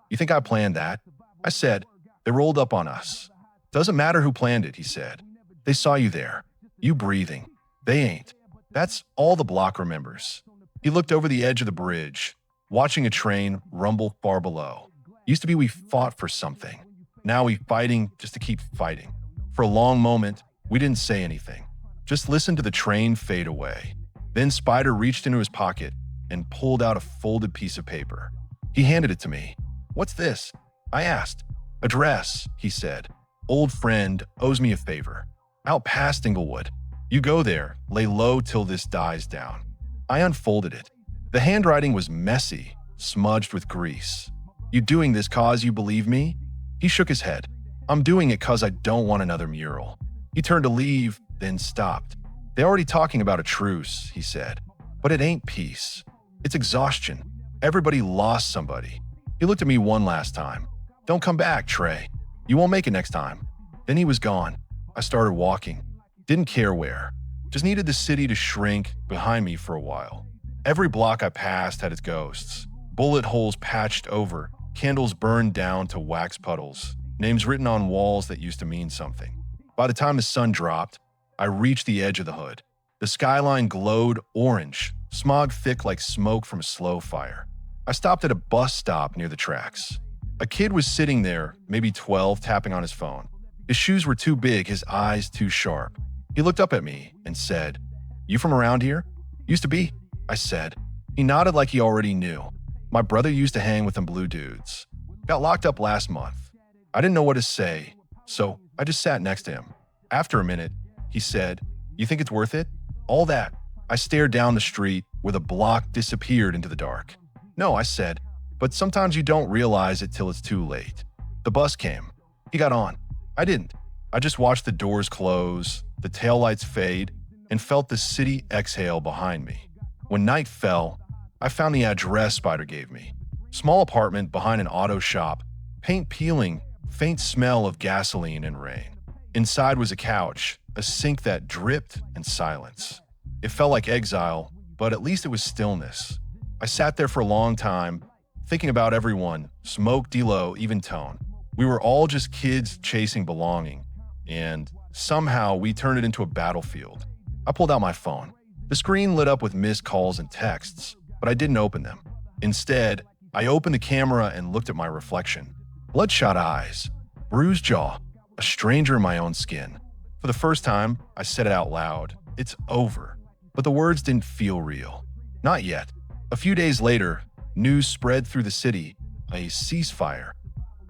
"You think I planned that?" I said. "They rolled up on us." "Doesn't matter who planned it," he said. "They saw you there. You breathing. They ain't." That's all the block remembers. He looked over the edge of the bridge, watching a train rumble far below. Used to be we fought for something. Now we fighting just to keep fighting. For a long moment, we didn't say anything. Just listened to the train fade away. Then Spider reached into his pocket and pulled out a folded piece of paper. He handed it to me. "What's this?" I asked. "Address," he said. "Old friend owes me a favor. Out past Inglewood. You go there, lay low till this dies down." I unfolded it. The handwriting was messy, smudged with grease. "You doing this cause you believe me?" He shook his head. "I'm doing it cause I don't want another mural." He turned to leave, then stopped. "They're already talking about a truce," he said. "But it ain't peace. It's exhaustion. Everybody lost somebody." He looked at me one last time. "Don't come back, Trey. You won't make it next time." Then he was gone. I started walking. Didn't care where. Just needed the city to shrink behind me for a while. Every block I passed had its ghosts. Bullet holes patched over, candles burned down to wax puddles, names written on walls that used to mean something. By the time the sun dropped, I reached the edge of the hood. The skyline glowed orange, smog thick like smoke from a slow fire. I stopped at a bus stop near the tracks. A kid was sitting there, maybe 12, tapping on his phone. His shoes were too big, his eyes too sharp. He looked up at me and said, "You from around here?" "Used to be," I said. He nodded like he already knew. "My brother used to hang with them blue dudes. Got locked up last month." I didn't know what to say, so I just sat next to him. After a minute, he said, "You think it's worth it? All that?" I stared down the street where the block disappeared into the dark. "No," I said, "but sometimes you don't realize it till it's too late." The bus came. He got on. I didn't. I just watched the doors close, the taillights fade, and felt the city exhale behind me. When night fell, I found the address Spider gave me. Small apartment behind an auto shop, paint peeling, faint smell of gasoline and rain. Inside was a couch, a sink that dripped, and silence. It felt like exile, but at least it was stillness. I sat there for a long time, thinking about everyone, Smoke, D-Lo, even Tone. We were all just kids chasing belonging, and somehow we turned it into a battlefield. I pulled out my phone. The screen lit up with missed calls and texts, but I didn't open them. Instead, I opened the camera and looked at my reflection. Bloodshot eyes, bruised jaw, a stranger in my own skin. For the first time, I said it out loud. "It's over." But the words didn't feel real. Not yet. A few days later, news spread through the city, a ceasefire.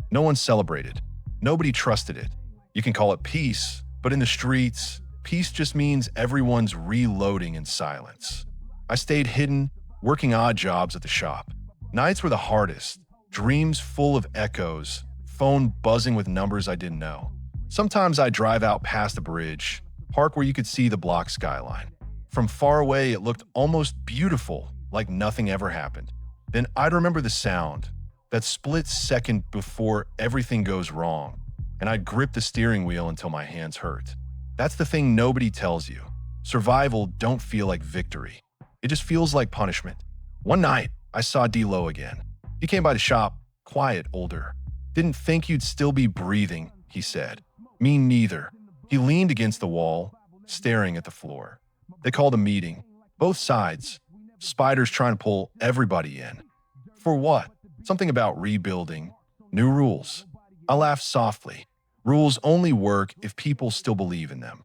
No one celebrated. Nobody trusted it. You can call it peace, but in the streets, peace just means everyone's reloading in silence. I stayed hidden, working odd jobs at the shop. Nights were the hardest, dreams full of echoes, phone buzzing with numbers I didn't know. Sometimes I'd drive out past a bridge, park where you could see the block skyline. From far away, it looked almost beautiful, like nothing ever happened. Then I'd remember the sound, that split second before everything goes wrong, and I'd grip the steering wheel until my hands hurt. That's the thing nobody tells you. Survival don't feel like victory. It just feels like punishment. One night, I saw D-Lo again. He came by the shop, quiet, older. Didn't think you'd still be breathing, he said. Me neither. He leaned against the wall, staring at the floor. They called a meeting. Both sides. Spiders trying to pull everybody in. For what? Something about rebuilding. New rules. I laughed softly. Rules only work if people still believe in them.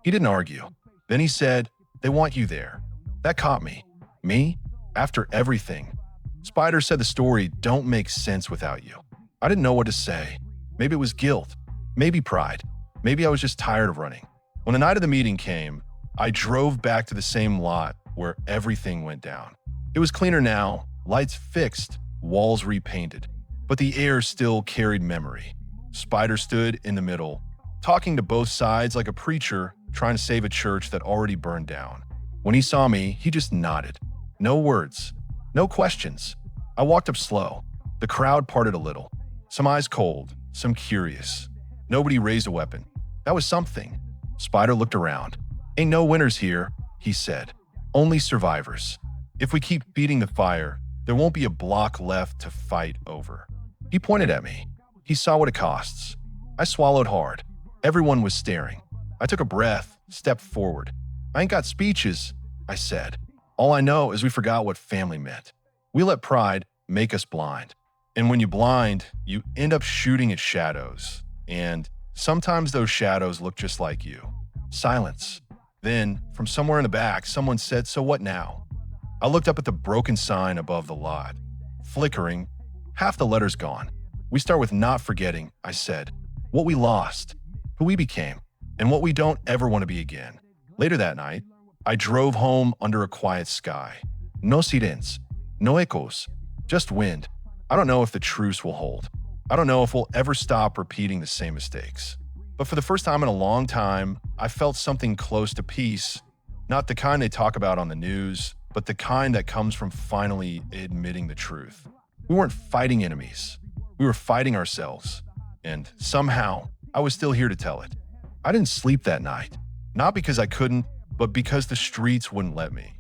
He didn't argue. Then he said, they want you there. That caught me. Me? After everything. Spider said the story don't make sense without you. I didn't know what to say. Maybe it was guilt. Maybe pride. Maybe I was just tired of running. When the night of the meeting came, I drove back to the same lot where everything went down. It was cleaner now, lights fixed, walls repainted, but the air still carried memory. Spider stood in the middle, talking to both sides like a preacher trying to save a church that already burned down. When he saw me, he just nodded. No words, no questions. I walked up slow. The crowd parted a little. Some eyes cold, some curious. Nobody raised a weapon. That was something. Spider looked around. Ain't no winners here, he said. Only survivors. If we keep feeding the fire, there won't be a block left to fight over. He pointed at me. He saw what it costs. I swallowed hard. Everyone was staring. I took a breath, stepped forward. I ain't got speeches, I said. All I know is we forgot what family meant. We let pride make us blind. And when you blind, you end up shooting at shadows. And sometimes those shadows look just like you. Silence. Then, from somewhere in the back, someone said, "So what now?" I looked up at the broken sign above the lot. Flickering, half the letters gone. We start with not forgetting, I said. What we lost, who we became, and what we don't ever want to be again. Later that night, I drove home under a quiet sky. No sirens, no echoes, just wind. I don't know if the truce will hold. I don't know if we'll ever stop repeating the same mistakes. But for the first time in a long time, I felt something close to peace. Not the kind they talk about on the news, but the kind that comes from finally admitting the truth. We weren't fighting enemies. We were fighting ourselves. And somehow, I was still here to tell it. I didn't sleep that night. Not because I couldn't, but because the streets wouldn't let me.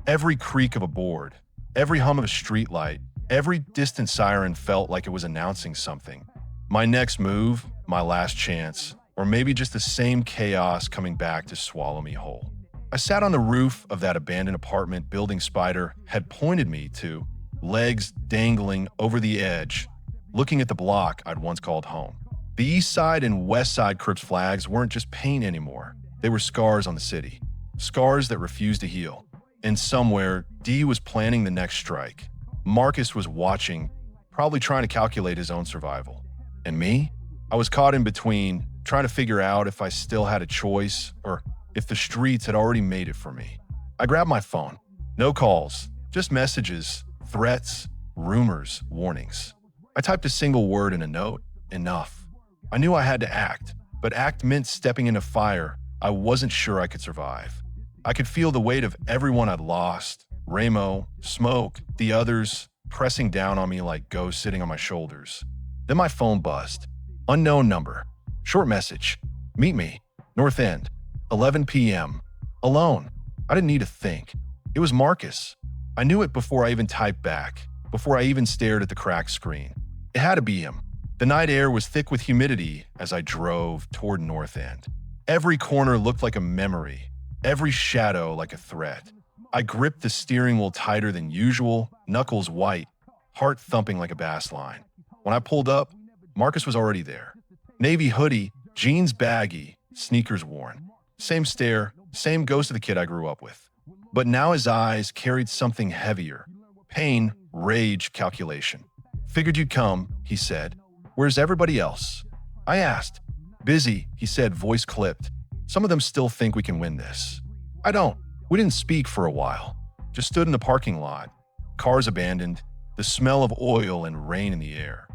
Every creak of a board, every hum of a streetlight, every distant siren felt like it was announcing something. My next move, my last chance, or maybe just the same chaos coming back to swallow me whole. I sat on the roof of that abandoned apartment building Spider had pointed me to, legs dangling over the edge, looking at the block I'd once called home. The east side and west side Crip's flags weren't just paint anymore. They were scars on the city. Scars that refused to heal. And somewhere, D was planning the next strike. Marcus was watching, probably trying to calculate his own survival. And me? I was caught in between, trying to figure out if I still had a choice or if the streets had already made it for me. I grabbed my phone. No calls, just messages, threats, rumors, warnings. I typed a single word in a note. Enough. I knew I had to act, but act meant stepping into fire I wasn't sure I could survive. I could feel the weight of everyone I'd lost. Ramo, Smoke, the others, pressing down on me like ghosts sitting on my shoulders. Then my phone buzzed. Unknown number. Short message. Meet me. North End. 11 p.m. Alone. I didn't need to think. It was Marcus. I knew it before I even typed back, before I even stared at the cracked screen. It had to be him. The night air was thick with humidity as I drove toward North End. Every corner looked like a memory, every shadow like a threat. I gripped the steering wheel tighter than usual, knuckles white, heart thumping like a bass line. When I pulled up, Marcus was already there. Navy hoodie, jeans baggy, sneakers worn. Same stare, same ghost of the kid I grew up with. But now his eyes carried something heavier. Pain, rage, calculation. Figured you'd come, he said. Where's everybody else? I asked. Busy, he said, voice clipped. Some of them still think we can win this. I don't. We didn't speak for a while. Just stood in the parking lot. Cars abandoned, the smell of oil and rain in the air.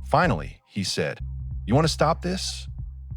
Finally, he said, you want to stop this?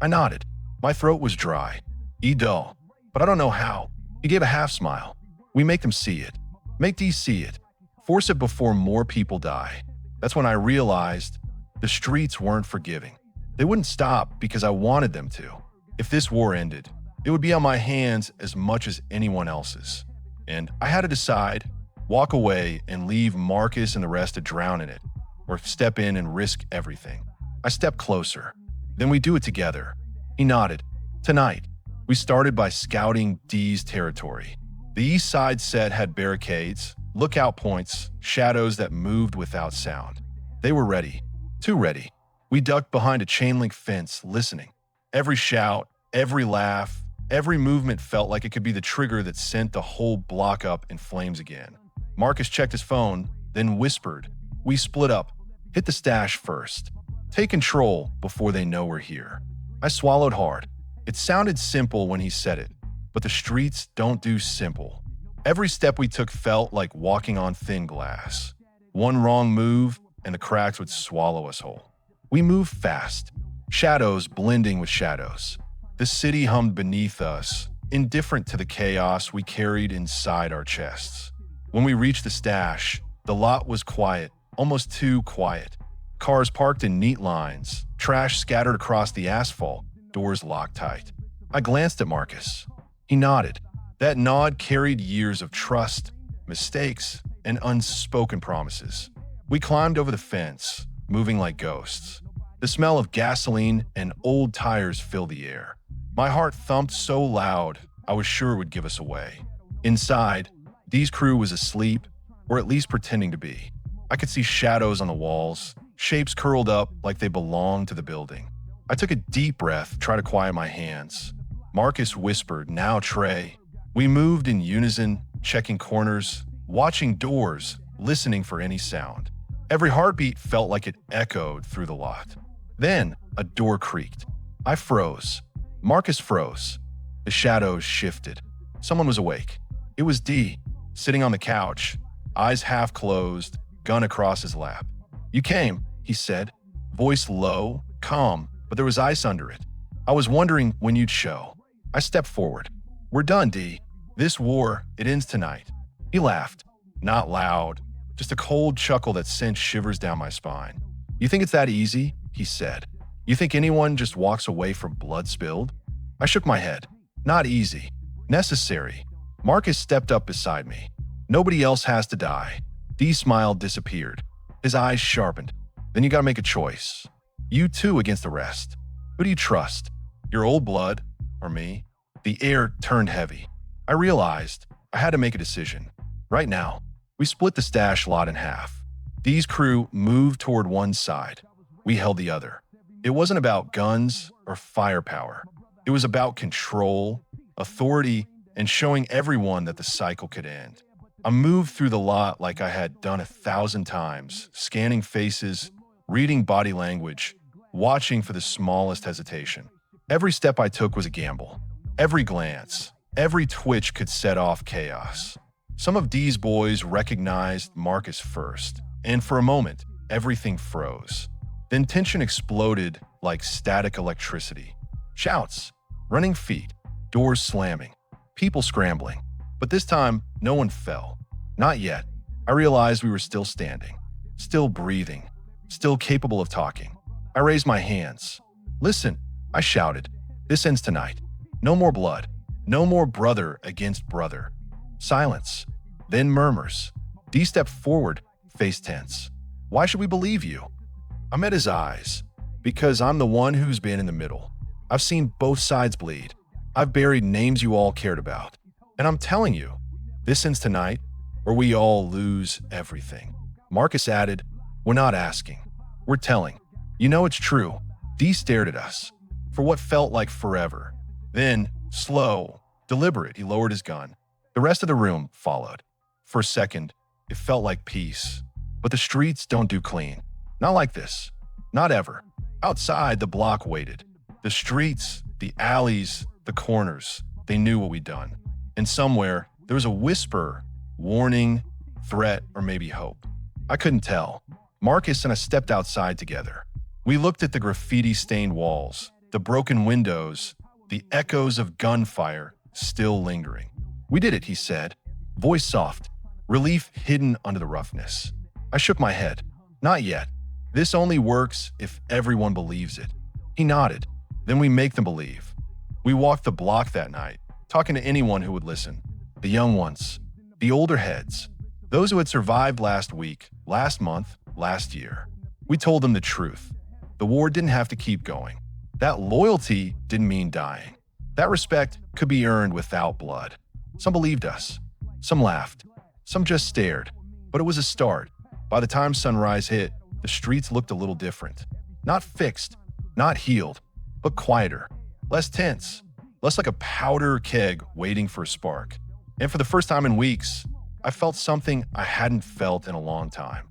I nodded. My throat was dry. Dull. But I don't know how. He gave a half smile. We make them see it. Make these see it. Force it before more people die. That's when I realized the streets weren't forgiving. They wouldn't stop because I wanted them to. If this war ended, it would be on my hands as much as anyone else's. And I had to decide, walk away and leave Marcus and the rest to drown in it, or step in and risk everything. I stepped closer. Then we do it together. He nodded. Tonight, we started by scouting D's territory. The east side set had barricades, lookout points, shadows that moved without sound. They were ready. Too ready. We ducked behind a chain-link fence, listening. Every shout, every laugh, every movement felt like it could be the trigger that sent the whole block up in flames again. Marcus checked his phone, then whispered. We split up. Hit the stash first. Take control before they know we're here. I swallowed hard. It sounded simple when he said it, but the streets don't do simple. Every step we took felt like walking on thin glass. One wrong move, and the cracks would swallow us whole. We moved fast, shadows blending with shadows. The city hummed beneath us, indifferent to the chaos we carried inside our chests. When we reached the stash, the lot was quiet, almost too quiet. Cars parked in neat lines, trash scattered across the asphalt, doors locked tight. I glanced at Marcus. He nodded. That nod carried years of trust, mistakes, and unspoken promises. We climbed over the fence, moving like ghosts. The smell of gasoline and old tires filled the air. My heart thumped so loud, I was sure it would give us away. Inside, Dee's crew was asleep, or at least pretending to be. I could see shadows on the walls, shapes curled up like they belonged to the building. I took a deep breath, tried to quiet my hands. Marcus whispered, "Now, Trey." We moved in unison, checking corners, watching doors, listening for any sound. Every heartbeat felt like it echoed through the lot. Then, a door creaked. I froze. Marcus froze. The shadows shifted. Someone was awake. It was D, sitting on the couch, eyes half closed, gun across his lap. "You came," he said, voice low, calm, but there was ice under it. "I was wondering when you'd show." I stepped forward. "We're done, D. This war, it ends tonight." He laughed. Not loud, just a cold chuckle that sent shivers down my spine. "You think it's that easy?" he said. "You think anyone just walks away from blood spilled?" I shook my head. "Not easy. Necessary." Marcus stepped up beside me. "Nobody else has to die." Dee's smile disappeared. His eyes sharpened. "Then you gotta make a choice. You two against the rest. Who do you trust? Your old blood or me?" The air turned heavy. I realized I had to make a decision. Right now, we split the stash lot in half. Dee's crew moved toward one side. We held the other. It wasn't about guns or firepower. It was about control, authority, and showing everyone that the cycle could end. I moved through the lot like I had done 1,000 times, scanning faces, reading body language, watching for the smallest hesitation. Every step I took was a gamble. Every glance, every twitch could set off chaos. Some of Dee's boys recognized Marcus first, and for a moment, everything froze. Then tension exploded like static electricity. Shouts, running feet, doors slamming, people scrambling. But this time, no one fell. Not yet. I realized we were still standing, still breathing, still capable of talking. I raised my hands. "Listen," I shouted. "This ends tonight. No more blood. No more brother against brother." Silence. Then murmurs. Dee stepped forward, face tense. "Why should we believe you?" I met his eyes. "Because I'm the one who's been in the middle. I've seen both sides bleed. I've buried names you all cared about. And I'm telling you, this ends tonight, or we all lose everything." Marcus added, "We're not asking. We're telling. You know it's true." Dee stared at us for what felt like forever. Then, slow, deliberate, he lowered his gun. The rest of the room followed. For a second, it felt like peace. But the streets don't do clean. Not like this. Not ever. Outside, the block waited. The streets, the alleys, the corners, they knew what we'd done. And somewhere, there was a whisper, warning, threat, or maybe hope. I couldn't tell. Marcus and I stepped outside together. We looked at the graffiti-stained walls, the broken windows, the echoes of gunfire still lingering. "We did it," he said, voice soft, relief hidden under the roughness. I shook my head. "Not yet. This only works if everyone believes it." He nodded. "Then we make them believe." We walked the block that night, talking to anyone who would listen. The young ones, the older heads, those who had survived last week, last month, last year. We told them the truth. The war didn't have to keep going. That loyalty didn't mean dying. That respect could be earned without blood. Some believed us. Some laughed. Some just stared. But it was a start. By the time sunrise hit, the streets looked a little different. Not fixed, not healed, but quieter. Less tense. Less like a powder keg waiting for a spark. And for the first time in weeks, I felt something I hadn't felt in a long time.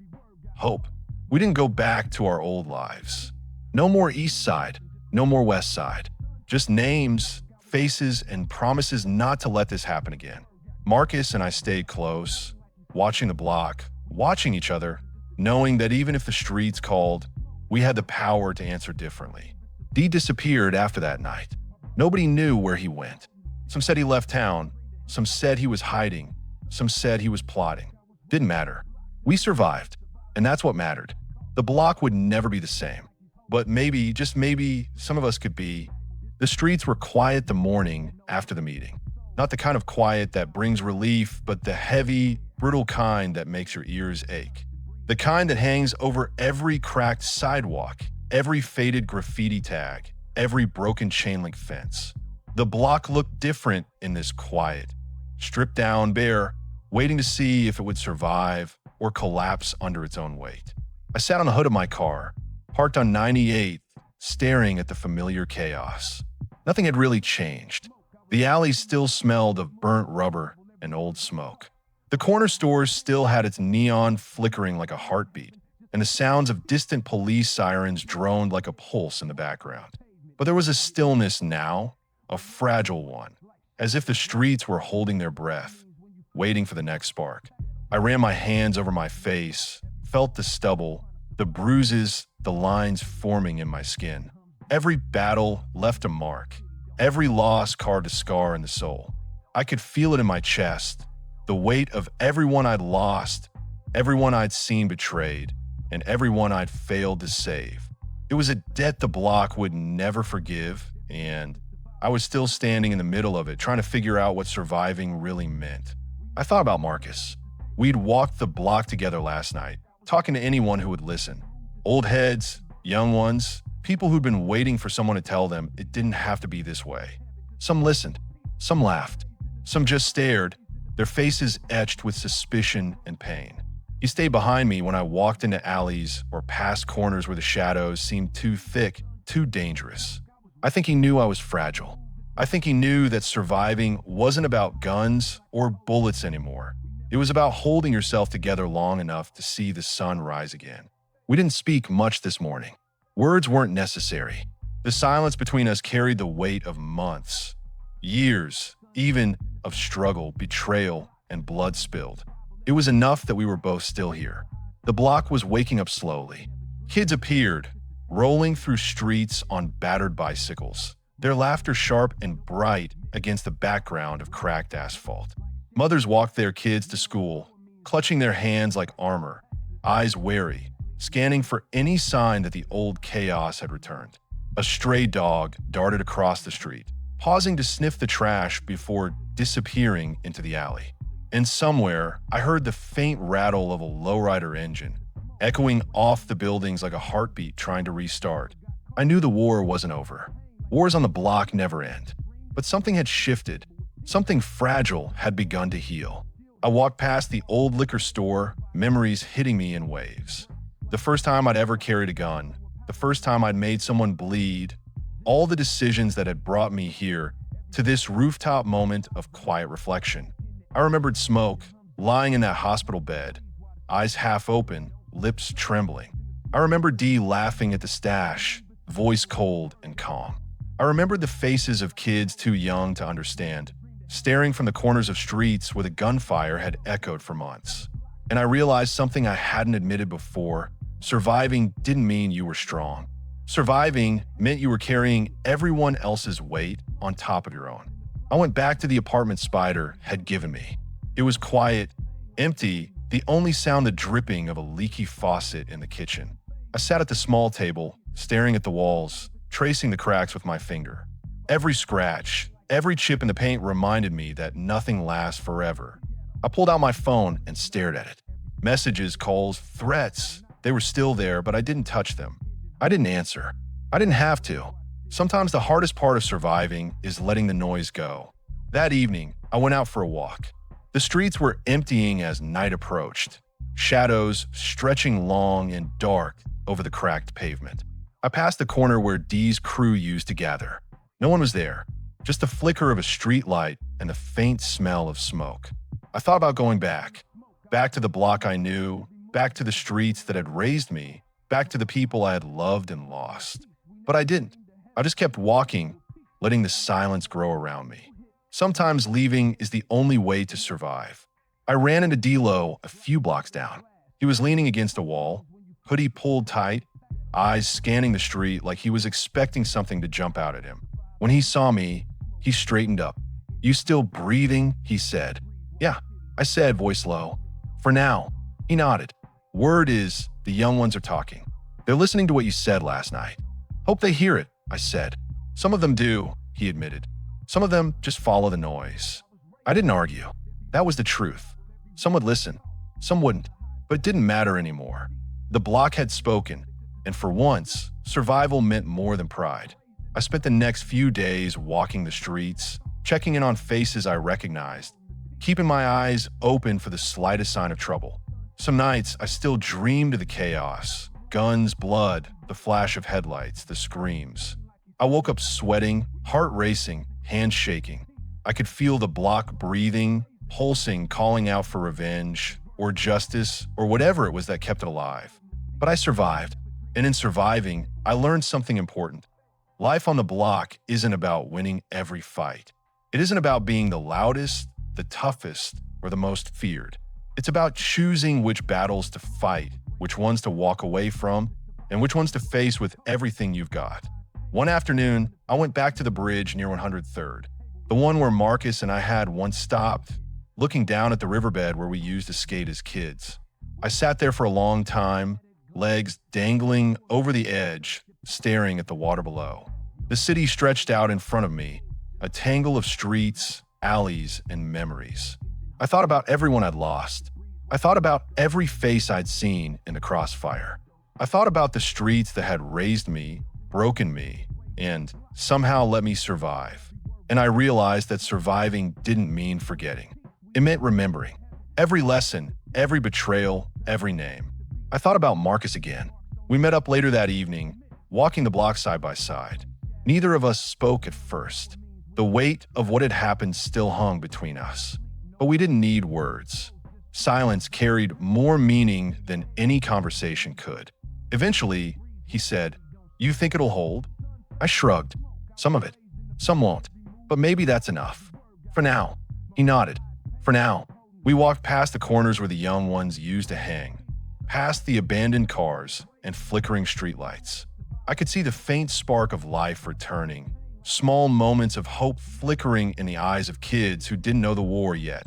Hope. We didn't go back to our old lives. No more East Side, no more West Side. Just names, faces, and promises not to let this happen again. Marcus and I stayed close, watching the block, watching each other, knowing that even if the streets called, we had the power to answer differently. Dee disappeared after that night. Nobody knew where he went. Some said he left town, some said he was hiding, some said he was plotting. Didn't matter. We survived, and that's what mattered. The block would never be the same, but maybe, just maybe, some of us could be. The streets were quiet the morning after the meeting. Not the kind of quiet that brings relief, but the heavy, brittle kind that makes your ears ache. The kind that hangs over every cracked sidewalk, every faded graffiti tag, every broken chain link fence. The block looked different in this quiet. Stripped down, bare, waiting to see if it would survive or collapse under its own weight. I sat on the hood of my car, parked on 98th, staring at the familiar chaos. Nothing had really changed. The alley still smelled of burnt rubber and old smoke. The corner store still had its neon flickering like a heartbeat, and the sounds of distant police sirens droned like a pulse in the background. But there was a stillness now, a fragile one, as if the streets were holding their breath, waiting for the next spark. I ran my hands over my face, felt the stubble, the bruises, the lines forming in my skin. Every battle left a mark. Every loss carved a scar in the soul. I could feel it in my chest, the weight of everyone I'd lost, everyone I'd seen betrayed, and everyone I'd failed to save. It was a debt the block would never forgive, and I was still standing in the middle of it, trying to figure out what surviving really meant. I thought about Marcus. We'd walked the block together last night, talking to anyone who would listen. Old heads, young ones, people who'd been waiting for someone to tell them it didn't have to be this way. Some listened, some laughed, some just stared, their faces etched with suspicion and pain. He stayed behind me when I walked into alleys or past corners where the shadows seemed too thick, too dangerous. I think he knew I was fragile. I think he knew that surviving wasn't about guns or bullets anymore. It was about holding yourself together long enough to see the sun rise again. We didn't speak much this morning. Words weren't necessary. The silence between us carried the weight of months, years, even of struggle, betrayal, and blood spilled. It was enough that we were both still here. The block was waking up slowly. Kids appeared, rolling through streets on battered bicycles, their laughter sharp and bright against the background of cracked asphalt. Mothers walked their kids to school, clutching their hands like armor, eyes wary, scanning for any sign that the old chaos had returned. A stray dog darted across the street, pausing to sniff the trash before disappearing into the alley. And somewhere, I heard the faint rattle of a lowrider engine, echoing off the buildings like a heartbeat trying to restart. I knew the war wasn't over. Wars on the block never end. But something had shifted. Something fragile had begun to heal. I walked past the old liquor store, memories hitting me in waves. The first time I'd ever carried a gun, the first time I'd made someone bleed, all the decisions that had brought me here to this rooftop moment of quiet reflection. I remembered Smoke, lying in that hospital bed, eyes half open, lips trembling. I remembered Dee laughing at the stash, voice cold and calm. I remembered the faces of kids too young to understand, staring from the corners of streets where the gunfire had echoed for months. And I realized something I hadn't admitted before. Surviving didn't mean you were strong. Surviving meant you were carrying everyone else's weight on top of your own. I went back to the apartment Spider had given me. It was quiet, empty, the only sound the dripping of a leaky faucet in the kitchen. I sat at the small table, staring at the walls, tracing the cracks with my finger. Every scratch, every chip in the paint reminded me that nothing lasts forever. I pulled out my phone and stared at it. Messages, calls, threats, They were still there, but I didn't touch them. I didn't answer. I didn't have to. Sometimes the hardest part of surviving is letting the noise go. That evening, I went out for a walk. The streets were emptying as night approached, shadows stretching long and dark over the cracked pavement. I passed the corner where Dee's crew used to gather. No one was there, just the flicker of a street light and the faint smell of smoke. I thought about going back to the block I knew, back to the streets that had raised me, back to the people I had loved and lost. But I didn't. I just kept walking, letting the silence grow around me. Sometimes leaving is the only way to survive. I ran into D-Lo a few blocks down. He was leaning against a wall, hoodie pulled tight, eyes scanning the street like he was expecting something to jump out at him. When he saw me, he straightened up. "You still breathing?" he said. "Yeah," I said, voice low. "For now." He nodded. "Word is, the young ones are talking. They're listening to what you said last night." "Hope they hear it," I said. "Some of them do," he admitted. "Some of them just follow the noise." I didn't argue. That was the truth. Some would listen, some wouldn't, but it didn't matter anymore. The block had spoken, and for once, survival meant more than pride. I spent the next few days walking the streets, checking in on faces I recognized, keeping my eyes open for the slightest sign of trouble. Some nights, I still dreamed of the chaos. Guns, blood, the flash of headlights, the screams. I woke up sweating, heart racing, hands shaking. I could feel the block breathing, pulsing, calling out for revenge, or justice, or whatever it was that kept it alive. But I survived, and in surviving, I learned something important. Life on the block isn't about winning every fight. It isn't about being the loudest, the toughest, or the most feared. It's about choosing which battles to fight, which ones to walk away from, and which ones to face with everything you've got. One afternoon, I went back to the bridge near 103rd, the one where Marcus and I had once stopped, looking down at the riverbed where we used to skate as kids. I sat there for a long time, legs dangling over the edge, staring at the water below. The city stretched out in front of me, a tangle of streets, alleys, and memories. I thought about everyone I'd lost. I thought about every face I'd seen in the crossfire. I thought about the streets that had raised me, broken me, and somehow let me survive. And I realized that surviving didn't mean forgetting. It meant remembering. Every lesson, every betrayal, every name. I thought about Marcus again. We met up later that evening, walking the block side by side. Neither of us spoke at first. The weight of what had happened still hung between us. But we didn't need words. Silence carried more meaning than any conversation could. Eventually, he said, "You think it'll hold?" I shrugged. "Some of it. Some won't. But maybe that's enough. For now." He nodded. "For now." We walked past the corners where the young ones used to hang, past the abandoned cars and flickering streetlights. I could see the faint spark of life returning, small moments of hope flickering in the eyes of kids who didn't know the war yet,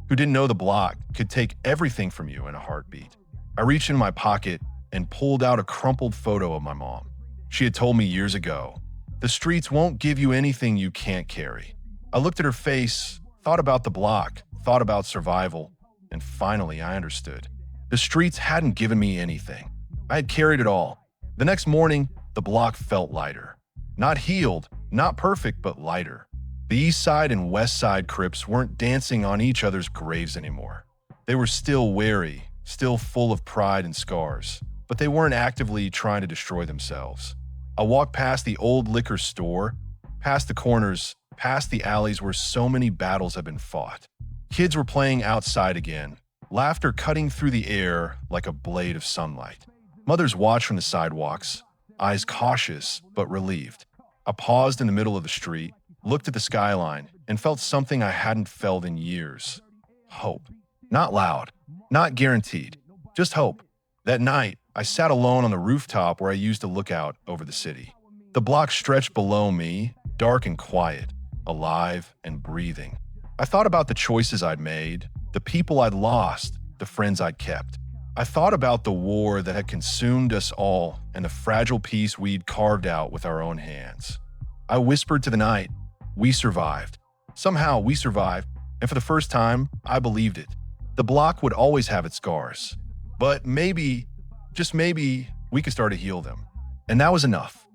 who didn't know the block could take everything from you in a heartbeat. I reached into my pocket and pulled out a crumpled photo of my mom. She had told me years ago, "The streets won't give you anything you can't carry." I looked at her face, thought about the block, thought about survival, and finally I understood. The streets hadn't given me anything. I had carried it all. The next morning, the block felt lighter. Not healed, not perfect, but lighter. The East Side and West Side Crips weren't dancing on each other's graves anymore. They were still wary, still full of pride and scars, but they weren't actively trying to destroy themselves. I walked past the old liquor store, past the corners, past the alleys where so many battles had been fought. Kids were playing outside again, laughter cutting through the air like a blade of sunlight. Mothers watched from the sidewalks, eyes cautious but relieved. I paused in the middle of the street, looked at the skyline, and felt something I hadn't felt in years. Hope. Not loud, not guaranteed, just hope. That night, I sat alone on the rooftop where I used to look out over the city. The block stretched below me, dark and quiet, alive and breathing. I thought about the choices I'd made, the people I'd lost, the friends I'd kept. I thought about the war that had consumed us all and the fragile peace we'd carved out with our own hands. I whispered to the night, "We survived. Somehow we survived, and for the first time, I believed it. The block would always have its scars, but maybe Just maybe we could start to heal them. And that was enough.